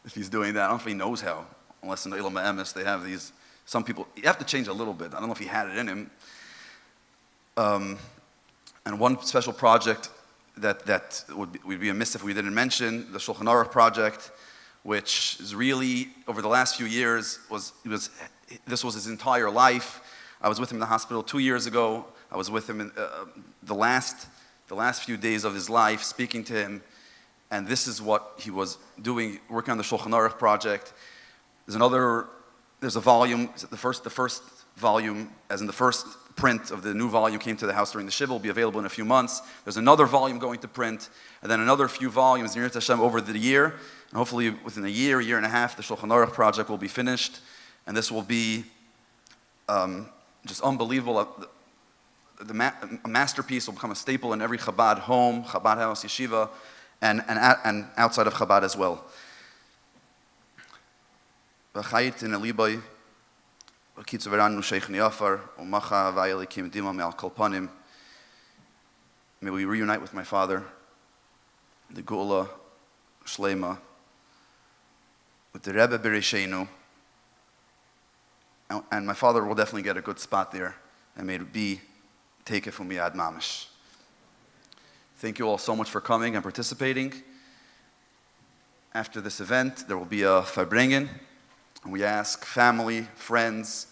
if he's doing that. I don't know if he knows how, unless in the Ilma Emes they have these, some people, you have to change a little bit. I don't know if he had it in him. And one special project that would be amiss if we didn't mention, the Shulchan Aruch project, which is really, over the last few years, this was his entire life. I was with him in the hospital 2 years ago. I was with him in the last few days of his life, speaking to him, and this is what he was doing, working on the Shulchan Aruch project. There's a volume, the first volume, as in the first print of the new volume came to the house during the Shiva, will be available in a few months. There's another volume going to print, and then another few volumes, Mirz Hashem, over the year, and hopefully within a year and a half, the Shulchan Aruch project will be finished, and this will be just unbelievable. A masterpiece will become a staple in every Chabad home, Chabad house, yeshiva, and outside of Chabad as well. V'chayit in Elibai, v'kitzu v'ranu sheikh niafar, u'macha v'ayelikim dima me'al kolpanim. May we reunite with my father, the Geula Shlema, with the Rebbe Bereshenu, and my father will definitely get a good spot there, and may it be take it from me ad mamish. Thank you all so much for coming and participating. After this event, there will be a Farbrengen, and we ask family, friends,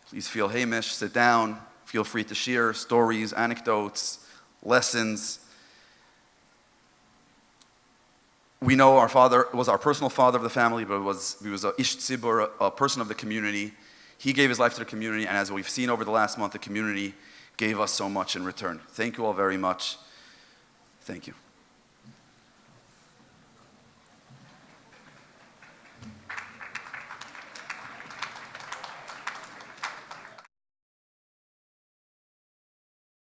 Please feel hamish, sit down, feel free to share stories, anecdotes, lessons. We know our father was our personal father of the family, but he was a ish tzibur, a person of the community. He gave his life to the community, and as we've seen over the last month, the community gave us so much in return. Thank you all very much. Thank you.